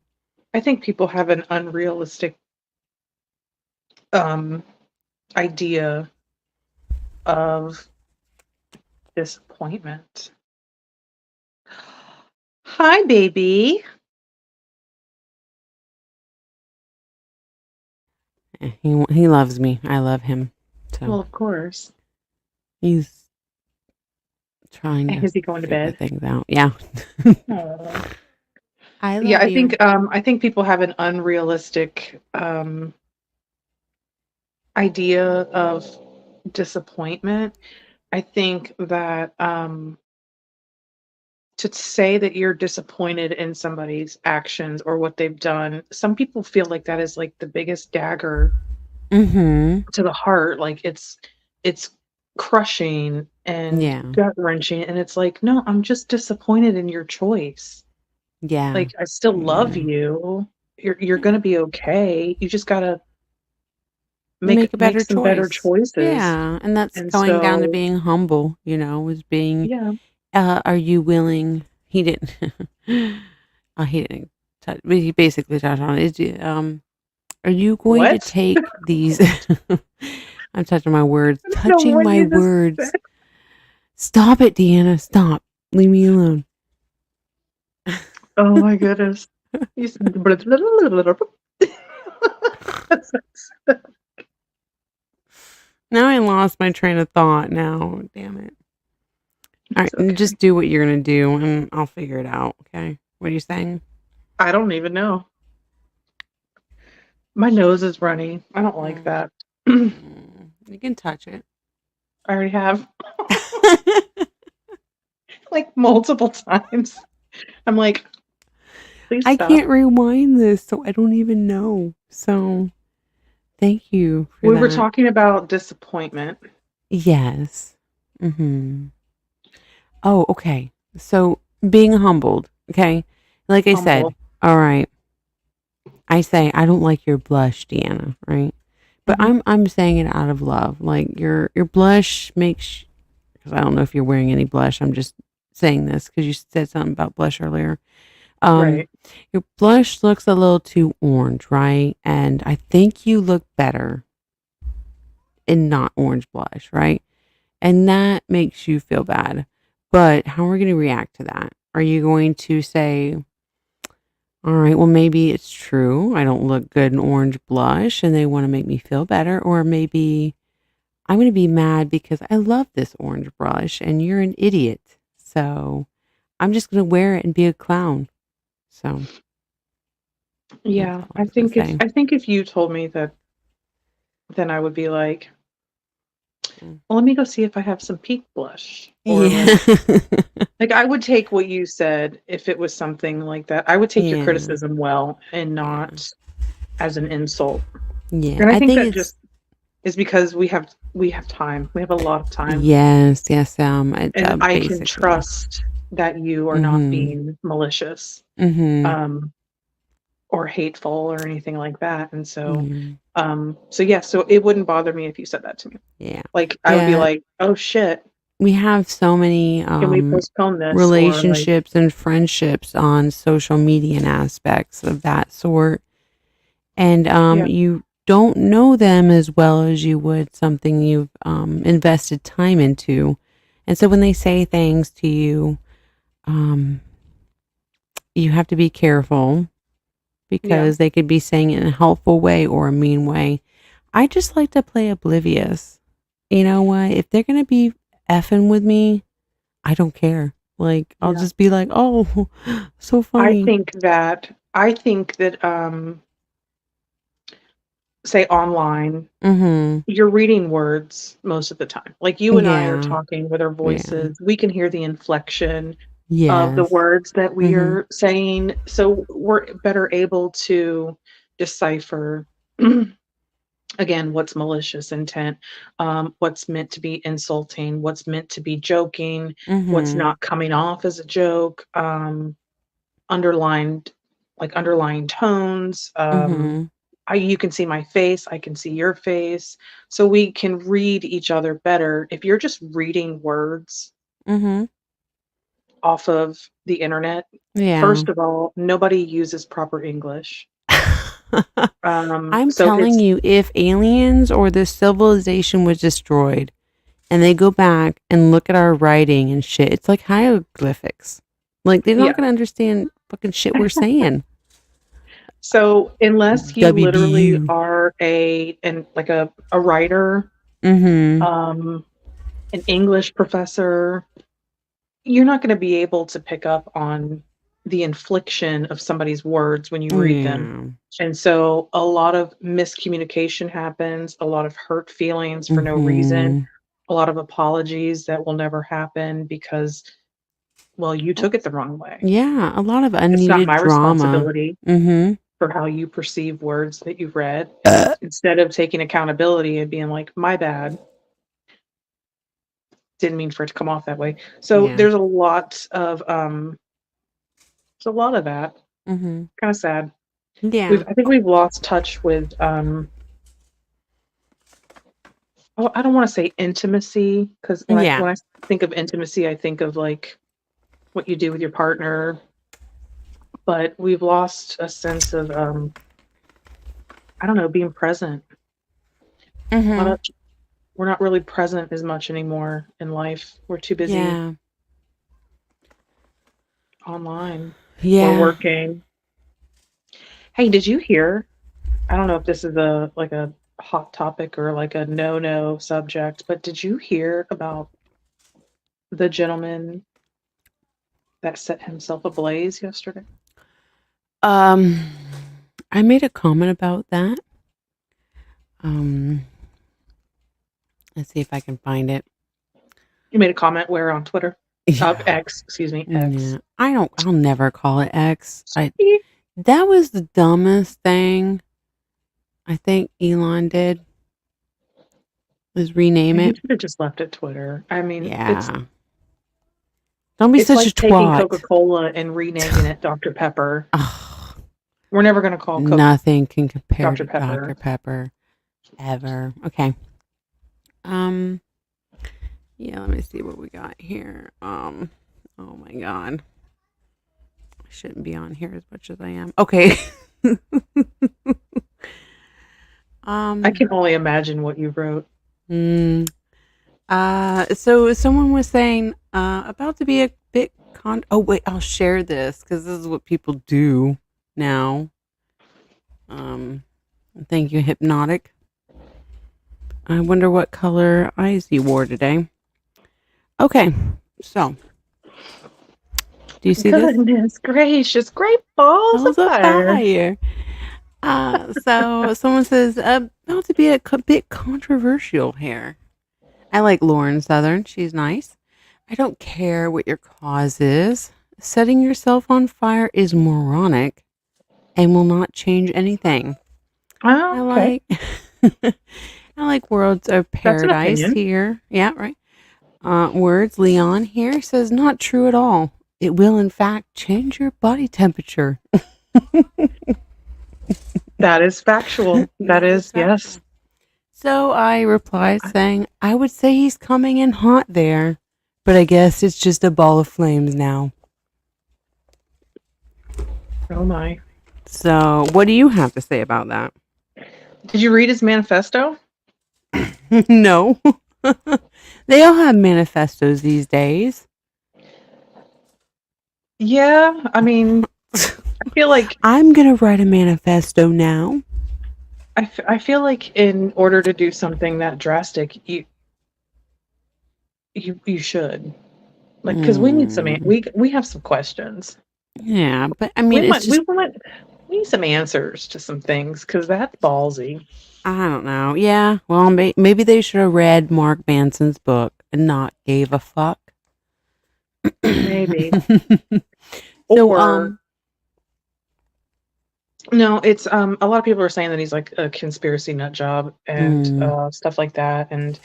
I think people have an unrealistic idea of disappointment. Hi, baby. He loves me. I love him. So Well, of course. he's trying to Is he going to figure bed? things out. Yeah. Aw. I Yeah, love you. I think people have an unrealistic idea of disappointment. I think that to say that you're disappointed in somebody's actions or what they've done, some people feel like that is like the biggest dagger Mm-hmm. to the heart. Like it's crushing and Yeah. gut wrenching. And it's like, no, I'm just disappointed in your choice. Yeah. Like I still love Yeah. you. You're gonna be okay. You just gotta Make a make better some better choice. choices. Yeah. And that's And going down to so being humble, is being, yeah. are you willing? He didn't, he didn't touch, but he basically touched on it. Are you going to What? take these? I'm touching my words. I don't know Touching what my you just said. words. Stop it, Deanna. Stop. Leave me alone. Oh my goodness. You s Now I lost my train of thought. Now, damn it. All right, It's and okay. just do what you're gonna do, and I'll figure it out. Okay. What are you saying? I don't even know. My nose is runny. I don't like Mm, that. I you can touch it. already have, like, multiple times. I'm like, "Please I stop." can't rewind this, so I don't even know. So thank you for We were that. talking about disappointment. Yes. Mm-hmm. Oh, okay. So being humbled. Okay. Like I said, Humble. all right. I say I don't like your blush, Deanna, right? But Mhm. I'm saying it out of love. Like your blush makes, because I don't know if you're wearing any blush. I'm just saying this because you said something about blush earlier. Um, Right. your blush looks a little too orange, right? And I think you look better in not orange blush, right? And that makes you feel bad. But how are we going to react to that? Are you going to say, all right, well, maybe it's true. I don't look good in orange blush and they want to make me feel better. Or maybe I'm going to be mad because I love this orange blush and you're an idiot. So I'm just going to wear it and be a clown. So that's Yeah. all I was going to say. I think if you told me that, then I would be like, Mm. "Well, let me go see if I have some pink blush." Or Yeah. like, I would take what you said if it was something like that. I would take your Yeah. criticism well and Yeah. not as an insult. Yeah. And I I think think that it's, just is because we have time. We have a lot of time, yes. Yes. and I can Basically. trust that you are not Mm-hmm. being malicious, Mm-hmm. um, or hateful or anything like that. And so, Yeah. yeah, so it wouldn't bother me if you said that to me. Yeah. Like, I would be Yeah. like, "Oh shit, We have so many can we postpone this?" Or like, relationships and friendships on social media and aspects of that sort. And yeah, you don't know them as well as you would something you've invested time into. And so when they say things to you, um, you have to be careful yeah, because they could be saying it in a helpful way or a mean way. I just like to play oblivious. You know what? If they're going to be effing with me, I don't care. Like, I'll yeah. just be like, oh, so funny. I think that, say online, Mm-hmm. you're reading words most of the time. Like, you and I are Yeah. talking with our Yeah. voices. We can hear the inflection of the Yes. words that we Mm-hmm. are saying, so we're better able to decipher, again, what's malicious intent, what's meant to be insulting, what's meant to be joking, what's Mm-hmm. not coming off as a joke, underlined underlying tones, Mm-hmm. you can see my face, I can see your face, so we can read each other better. If you're just reading words Mm-hmm. off of the internet. Yeah. First of all, nobody uses proper English. I'm So telling it's you, if aliens or this civilization was destroyed and they go back and look at our writing and shit, it's like hieroglyphics. Like they're not yeah. going to understand fucking shit we're saying. So unless you literally WBU. are a writer, Mm-hmm. an English professor, you're not going to be able to pick up on the infliction of somebody's words when you read them. Yeah. And so a lot of miscommunication happens, a lot of hurt feelings for no reason, Mhm. a lot of apologies that will never happen because, well, you took it the wrong way. Yeah, a lot of It's not unneeded my drama. responsibility Mm-hmm. for how you perceive words that you've read. And instead of taking accountability and being like, my bad, didn't mean for it to come off that way. So Yeah. there's a lot of that. Mm-hmm. Kind of sad. Yeah. I think we've lost touch with I don't want to say intimacy because when Yeah. I think of intimacy, I think of like what you do with your partner. But we've lost a sense of I don't know, being present. Mm-hmm. We're not really present as much anymore in life. We're too busy Yeah. online. Yeah. We're working. Hey, did you hear? I don't know if this is a hot topic or like a no subject, but did you hear about the gentleman that set himself ablaze yesterday? I made a comment about that. Let's see if I can find it. You made a comment where on Twitter? Yeah. X, excuse me, X. Yeah. I'll never call it X. That was the dumbest thing I think Elon did was rename You it. should have just left it Twitter. I mean, Yeah. Don't be it's such like a taking twat. Coca-Cola and renaming it Dr. Pepper. Ugh, We're never going to call Coke nothing can compare Dr. to Dr. Pepper ever. Okay. Yeah, let me see what we got here. Oh my god. I shouldn't be on here as much as I am. Okay. I can only imagine what you wrote. So someone was saying about to be a bit oh wait, I'll share this because this is what people do now. Thank you, Hypnotic. I wonder what color eyes he wore today. Okay, so do you see this? Goodness gracious, great balls of fire. So someone says about to be a bit controversial here. I like Lauren Southern. She's nice. I don't care what your cause is. Setting yourself on fire is moronic and will not change anything. Oh, okay. I like Worlds of Paradise opinion. here. Yeah, right. Words Leon here says not true at all. It will in fact change your body temperature. That is factual. That is factual. yes. So I replied saying, I would say he's coming in hot there, but I guess it's just a ball of flames now. Oh my. So what do you have to say about that? Did you read his manifesto? No. They all have manifestos these days. Yeah, I mean, I feel like I'm going to write a manifesto now. I feel like in order to do something that drastic, you should. Like, because we need we have some questions. Yeah, but I mean, We need some answers to some things because that's ballsy. I don't know. Yeah, well, maybe they should have read Mark Manson's book and not gave a fuck. Maybe. So, no, it's a lot of people are saying that he's like a conspiracy nut job and stuff like that, and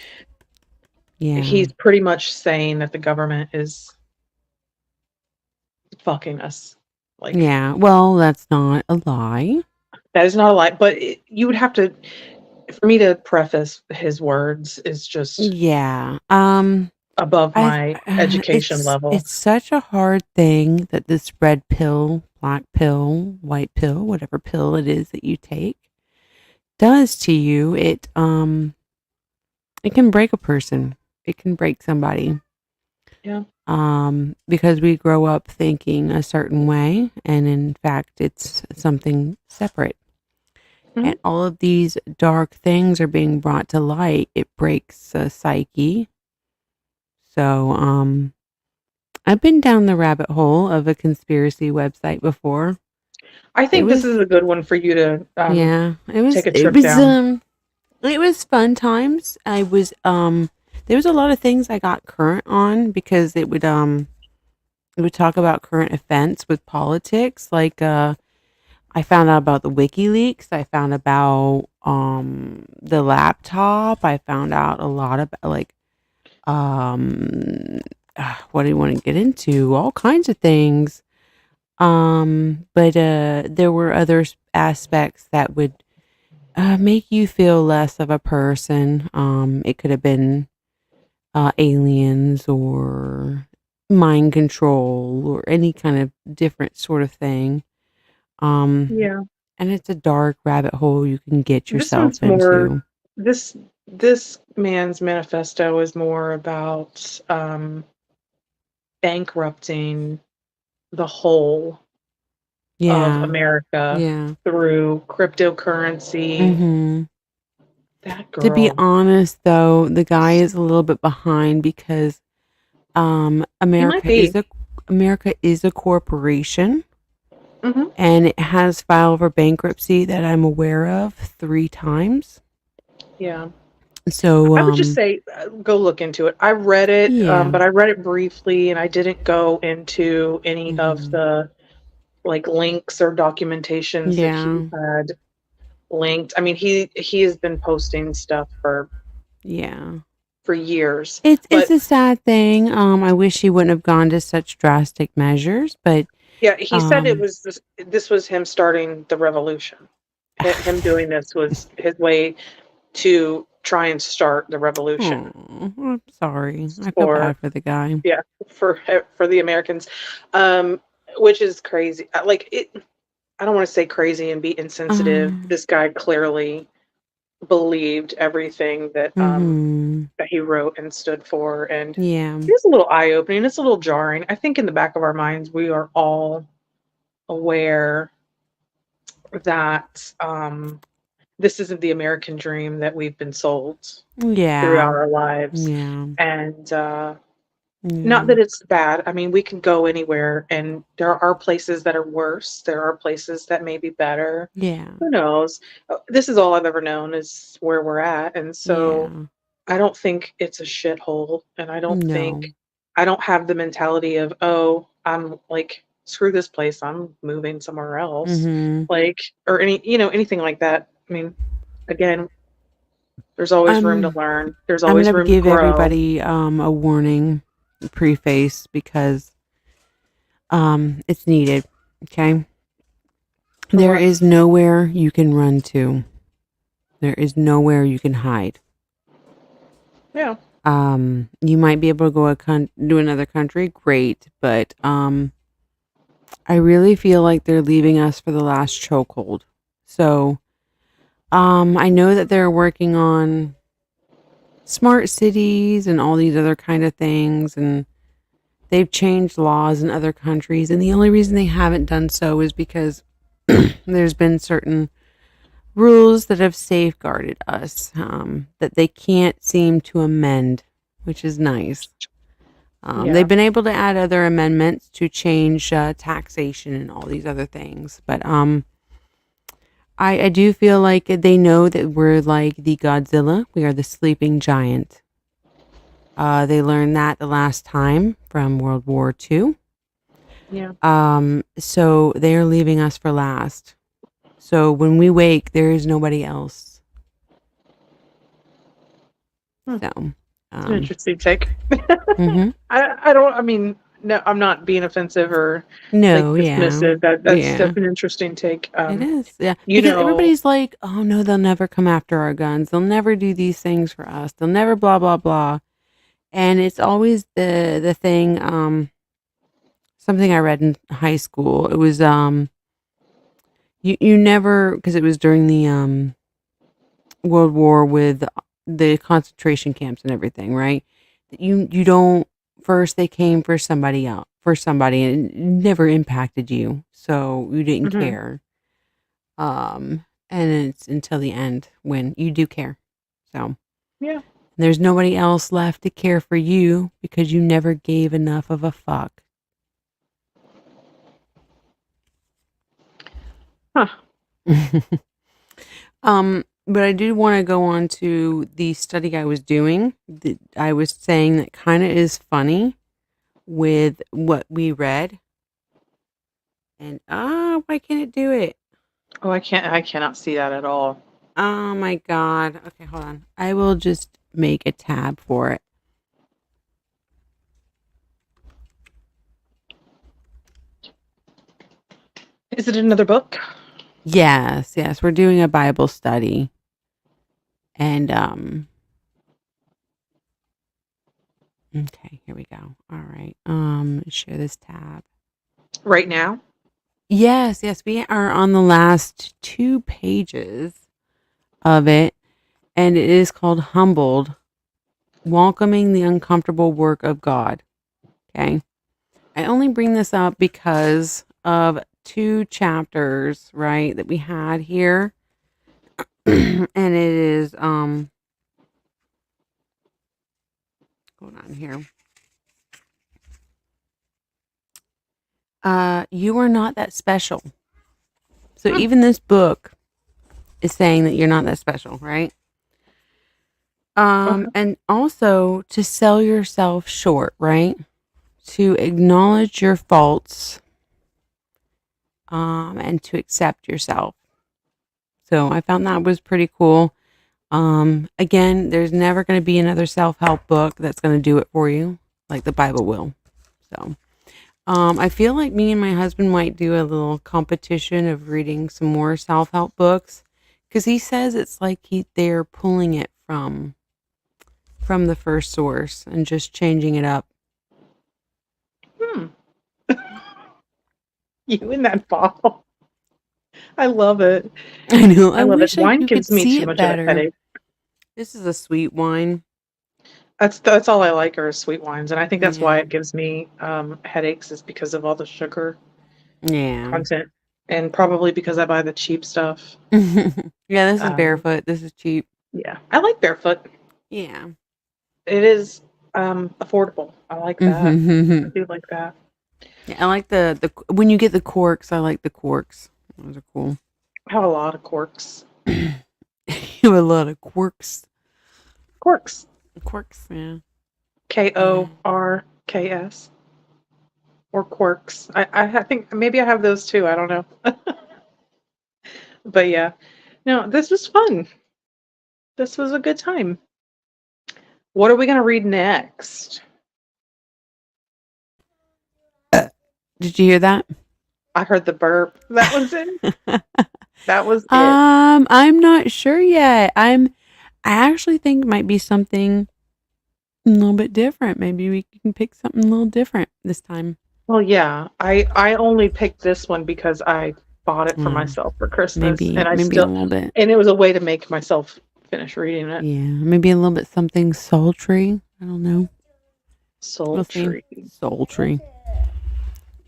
yeah, he's pretty much saying that the government is fucking us. Like, yeah. Well, that's not a lie. that is not a lie, but you would have to, for me to preface his words, is just Yeah. above my education level. It's such a hard thing that this red pill, black pill, white pill, whatever pill it is that you take does to you. It can break a person. It can break somebody. Yeah. Because we grow up thinking a certain way, and in fact, it's something separate. Mhm. And all of these dark things are being brought to light. It breaks a psyche. So, I've been down the rabbit hole of a conspiracy website before. I It think this was, is a good one for you to yeah, take a trip down. it was fun times. There was a lot of things I got current on because it would talk about current events with politics. Like, I found out about the WikiLeaks. I found about the laptop. I found out a lot about like what do you want to get into? All kinds of things. But there were other aspects that would make you feel less of a person. It could have been aliens or mind control or any kind of different sort of thing. Yeah. And it's a dark rabbit hole you can get This yourself one's more into. this man's manifesto is more about bankrupting the whole of Yeah. America Yeah. through cryptocurrency. Mm-hmm. That To be girl. honest, though, the guy is a little bit behind because He might be. America is a corporation, Hmm. and it has filed for bankruptcy that I'm aware of 3 times. Yeah. So, I would just say go look into it. I read it, yeah. but I read it briefly and I didn't go into any of Mm-hmm. the like links or documentations that he Yeah. had linked. I mean, he has been posting stuff Yeah. for years, It's but a sad thing. I wish he wouldn't have gone to such drastic measures, but yeah, he said it um was this was him starting the revolution. Him doing this was his way to try and start the revolution oh, I'm sorry. I feel for bad for the guy. yeah for the Americans, um, which is crazy. Like it, I don't want to say crazy and be insensitive. Um, This guy clearly believed everything mhm. that he wrote and stood for, and Yeah. it was a little eye opening. It's a little jarring. I think in the back of our minds, we are all aware that this isn't the American dream that we've been sold throughout Yeah. our lives. Yeah. And not Yeah. that it's bad. I mean, we can go anywhere, and there are places that are worse. There are places that may be better. Yeah. Who knows? This is all I've ever known is where we're at. And so Yeah. I don't think it's a shithole. And No. I don't have the mentality of, oh, I'm like, screw this place. I'm moving somewhere else. Mhm. Like, or anything like that. I mean, again, there's always room to I'm learn. There's I'm always gonna room to give grow. everybody a warning preface because it's needed. Okay. For There what? is nowhere you can run to. There is nowhere you can hide. Yeah. You might be able to go to another country, great, but I really feel like they're leaving us for the last chokehold. So, I know that they're working on smart cities and all these other kind of things, and they've changed laws in other countries, and the only reason they haven't done so is because there's been certain rules that have safeguarded us that they can't seem to amend, which is nice. Yeah. They've been able to add other amendments to change taxation and all these other things, but I do feel like they know that we're like the Godzilla. We are the sleeping giant. They learned that the last time from World War II. Yeah. So they're leaving us for last. So when we wake, there is nobody else. Hmm. So, It's an interesting take. mhm. I don't. I mean, no, I'm not being offensive or like No, yeah, dismissive. That's yeah, definitely an interesting take. it is. Yeah, You because know, everybody's like, "Oh no, they'll never come after our guns. They'll never do these things for us. They'll never blah blah blah." And it's always the thing, something I read in high school. It was you never, because it was during the World War with the concentration camps and everything, right? You don't, first they came for somebody else, for somebody, and it never impacted you, so you didn't Hmm. care. And it's until the end when you do care. So Yeah. there's nobody else left to care for you because you never gave enough of a fuck. Huh. But I did want to go on to the study I was doing. I was saying that kind of is funny with what we read. And why can't it do it? Oh, I cannot see that at all. Oh my god. Okay, hold on. I will just make a tab for it. Is it another book? Yes, we're doing a Bible study. And okay, here we go. All right. Share this tab. Right now? Yes, we are on the last 2 pages of it, and it is called Humbled, Welcoming the Uncomfortable Work of God. Okay. I only bring this up because of 2 chapters, right, that we had here. And it is hold on here. You are not that special. So even this book is saying that you're not that special, right? Okay. And also to sell yourself short, right? To acknowledge your faults, and to accept yourself. So I found that was pretty cool. Again, there's never going to be another self-help book that's going to do it for you like the Bible will. So, I feel like me and my husband might do a little competition of reading some more self-help books because he says it's like they're pulling it from the first source and just changing it up. Hmm. You in that bottle. I love it. I know. I I love it. wish Wine you could gives me see too it much of a better. headache. This is a sweet wine. That's all I like are sweet wines, and I think that's why Yeah. it gives me headaches is because of all the sugar Yeah. content, and probably because I buy the cheap stuff. Yeah, this is Um, barefoot. This is cheap. yeah, I like Barefoot. Yeah. It is affordable. I like that. I do like that. Yeah, I like the when you get the corks. I like the corks. Those are cool. I have a lot of corks. You have a lot of quirks. Corks. Quirks, yeah. Korks or quirks. I think maybe I have those too. I don't know. But yeah, no, this was fun. This was a good time. What are we gonna read next? Did you hear that? I heard the burp. That was it. That was it. I'm not sure yet. I actually think it might be something a little bit different. Maybe we can pick something a little different this time. Well, yeah. I only picked this one because I bought it for Mm, myself for Christmas, maybe and a little bit. and it was a way to make myself finish reading it. Yeah, maybe a little bit something sultry. I don't know. We'll see. Sultry. Sultry.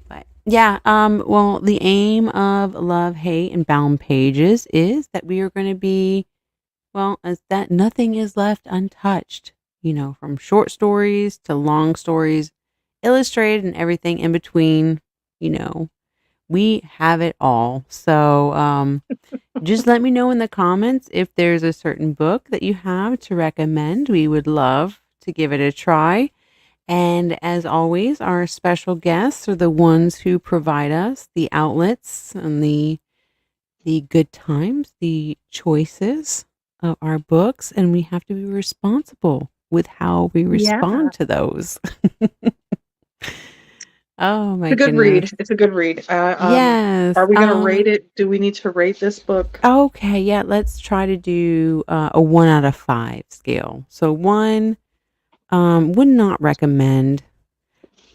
But yeah, well, the aim of Love, Hate, and Bound Pages is that we are going to be, well, as that nothing is left untouched, from short stories to long stories, illustrated and everything in between, we have it all. So, just let me know in the comments if there's a certain book that you have to recommend. We would love to give it a try. And as always, our special guests are the ones who provide us the outlets and the good times, the choices of our books, and we have to be responsible with how we Yeah. respond to those. Oh my It's a good goodness. read. It's a good read. Yes. Are we gonna rate it? Do we need to rate this book? Okay, yeah, let's try to do a 1 out of 5 scale. So 1, Would not recommend.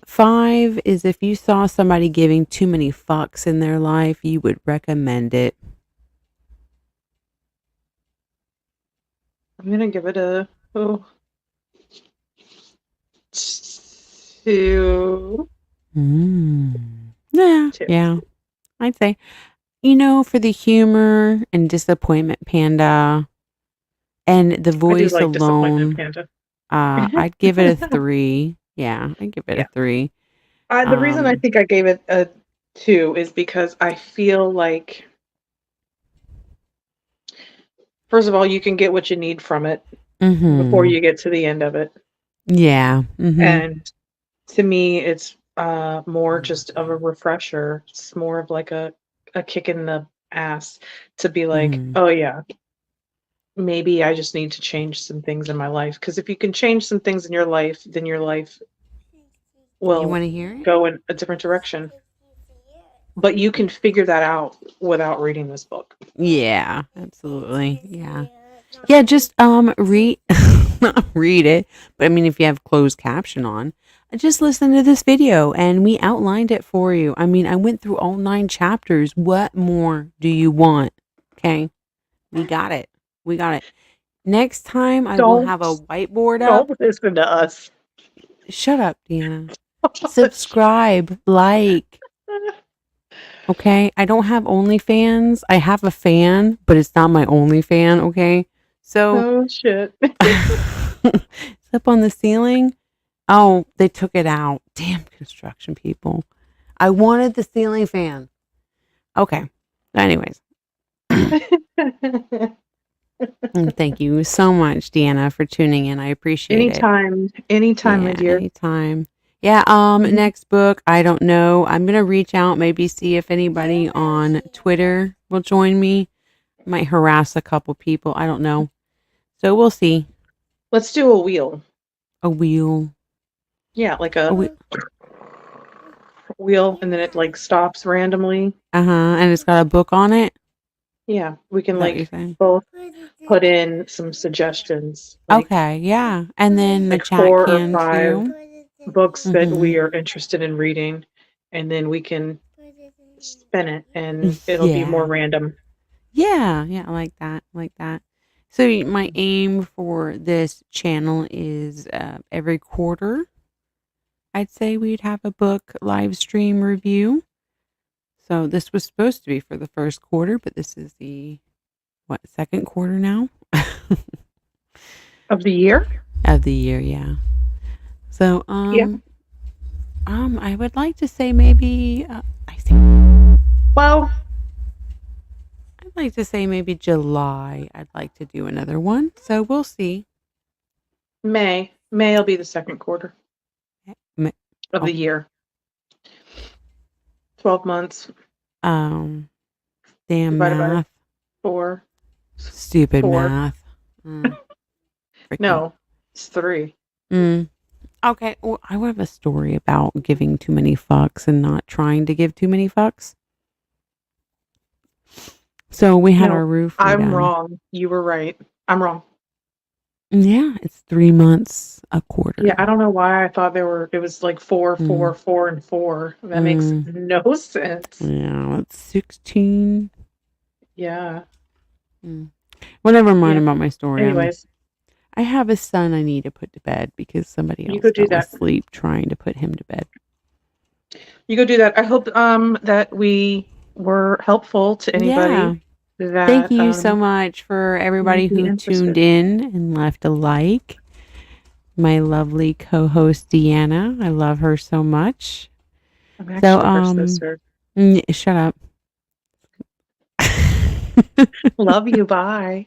5 is if you saw somebody giving too many fucks in their life, you would recommend it. I'm gonna give it a 2. Yeah, 2. yeah. I'd say, for the humor and Disappointment Panda and the I do voice like Disappointment alone, Panda. I'd give it a 3. Yeah, I'd give it a Yeah. 3. The reason I think I gave it a 2 is because I feel like, first of all, you can get what you need from it before you get to the end of it. Yeah. And to me, it's more just of a refresher. It's more of like a kick in the ass to be like, oh yeah, maybe I just need to change some things in my life. Because if you can change some things in your life, then your life You will want to hear it? go in a different direction. But you can figure that out without reading this book. Yeah, absolutely. Yeah. Yeah, just read not read it, but I mean if you have closed caption on, just listen to this video and we outlined it for you. I mean, I went through all 9 chapters. What more do you want? Okay? We got it. We got it. Next time I will have a whiteboard up. Don't listen to us. Shut up, Deanna. Subscribe, like. Okay, I don't have OnlyFans. I have a fan, but it's not my only fan. Okay, so Oh shit. it's up on the ceiling. Oh, they took it out. Damn construction people. I wanted the ceiling fan. Okay. Anyways, thank you so much, Deanna, for tuning in. I appreciate it. Anytime, my dear. Anytime. Yeah, next book, I don't know. I'm gonna reach out, maybe see if anybody on Twitter will join me. Might harass a couple people. I don't know. So we'll see. Let's do a wheel. A wheel. Yeah, like a wheel, and then it like stops randomly. And it's got a book on it. Yeah, we can Is that what like you're saying? both put in some suggestions. Like, Okay, yeah. And then the like chat 4 or can 5 too. books that we are interested in reading, and then we can spin it, and it'll be more random. Yeah, I like that. So my aim for this channel is every quarter, I'd say we'd have a book live stream review. So this was supposed to be for the first quarter, but this is the second quarter now Of the year? Of the year, yeah. So I would like to say maybe well, I'd like to say maybe July. I'd like to do another one. So we'll see. May will be the second quarter of the year. 12 months. Damn divided by math. 4. Stupid 4. math. No, it's 3. Okay, well, I have a story about giving too many fucks and not trying to give too many fucks. So we had our roof. I'm wrong. You were right. I'm wrong. Yeah, it's 3 months a quarter. Yeah, I don't know why I thought it was like 4, 4, 4, and 4. That makes no sense. Yeah, it's 16. Yeah. Well, never mind about my story. Anyways. I have a son I need to put to bed because somebody else fell asleep trying to put him to bed. You go do that. I hope that we were helpful to anybody. Yeah. Thank you so much for everybody who tuned in and left a like. My lovely co-host Deanna. I love her so much. I'm actually her sister. Shut up. Love you. Bye.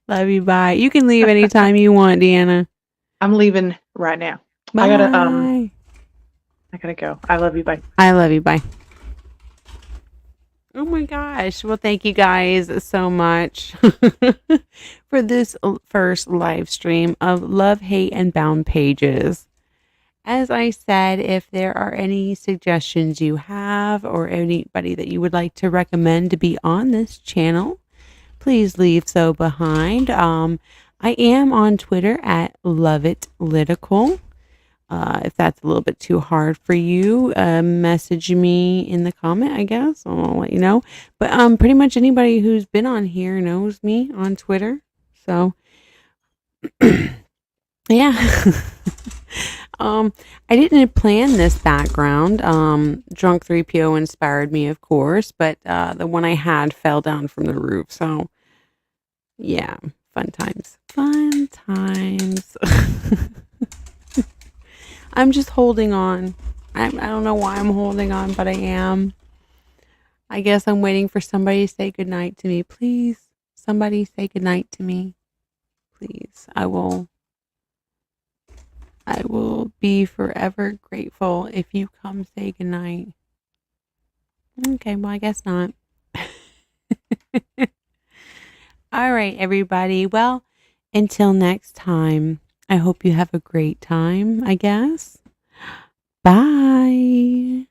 Love you. Bye. You can leave anytime you want, Deanna. I'm leaving right now. Bye. I gotta go. I love you. Bye. I love you. Bye. Oh my gosh. Well, thank you guys so much for this first live stream of Love, Hate, and Bound Pages. As I said, if there are any suggestions you have or anybody that you would like to recommend to be on this channel, please leave so behind. I am on Twitter at Lovett. If that's a little bit too hard for you, message me in the comment, I guess. I'll let you know. But pretty much anybody who's been on here knows me on Twitter. So yeah. I didn't plan this background. Drunk 3PO inspired me, of course, but the one I had fell down from the roof. So yeah, fun times. Fun times. I'm just holding on. I don't know why I'm holding on, but I am. I guess I'm waiting for somebody to say goodnight to me. Please, somebody say goodnight to me. Please. I will be forever grateful if you come say goodnight. Okay, well, I guess not. All right, everybody. Well, until next time, I hope you have a great time, I guess. Bye.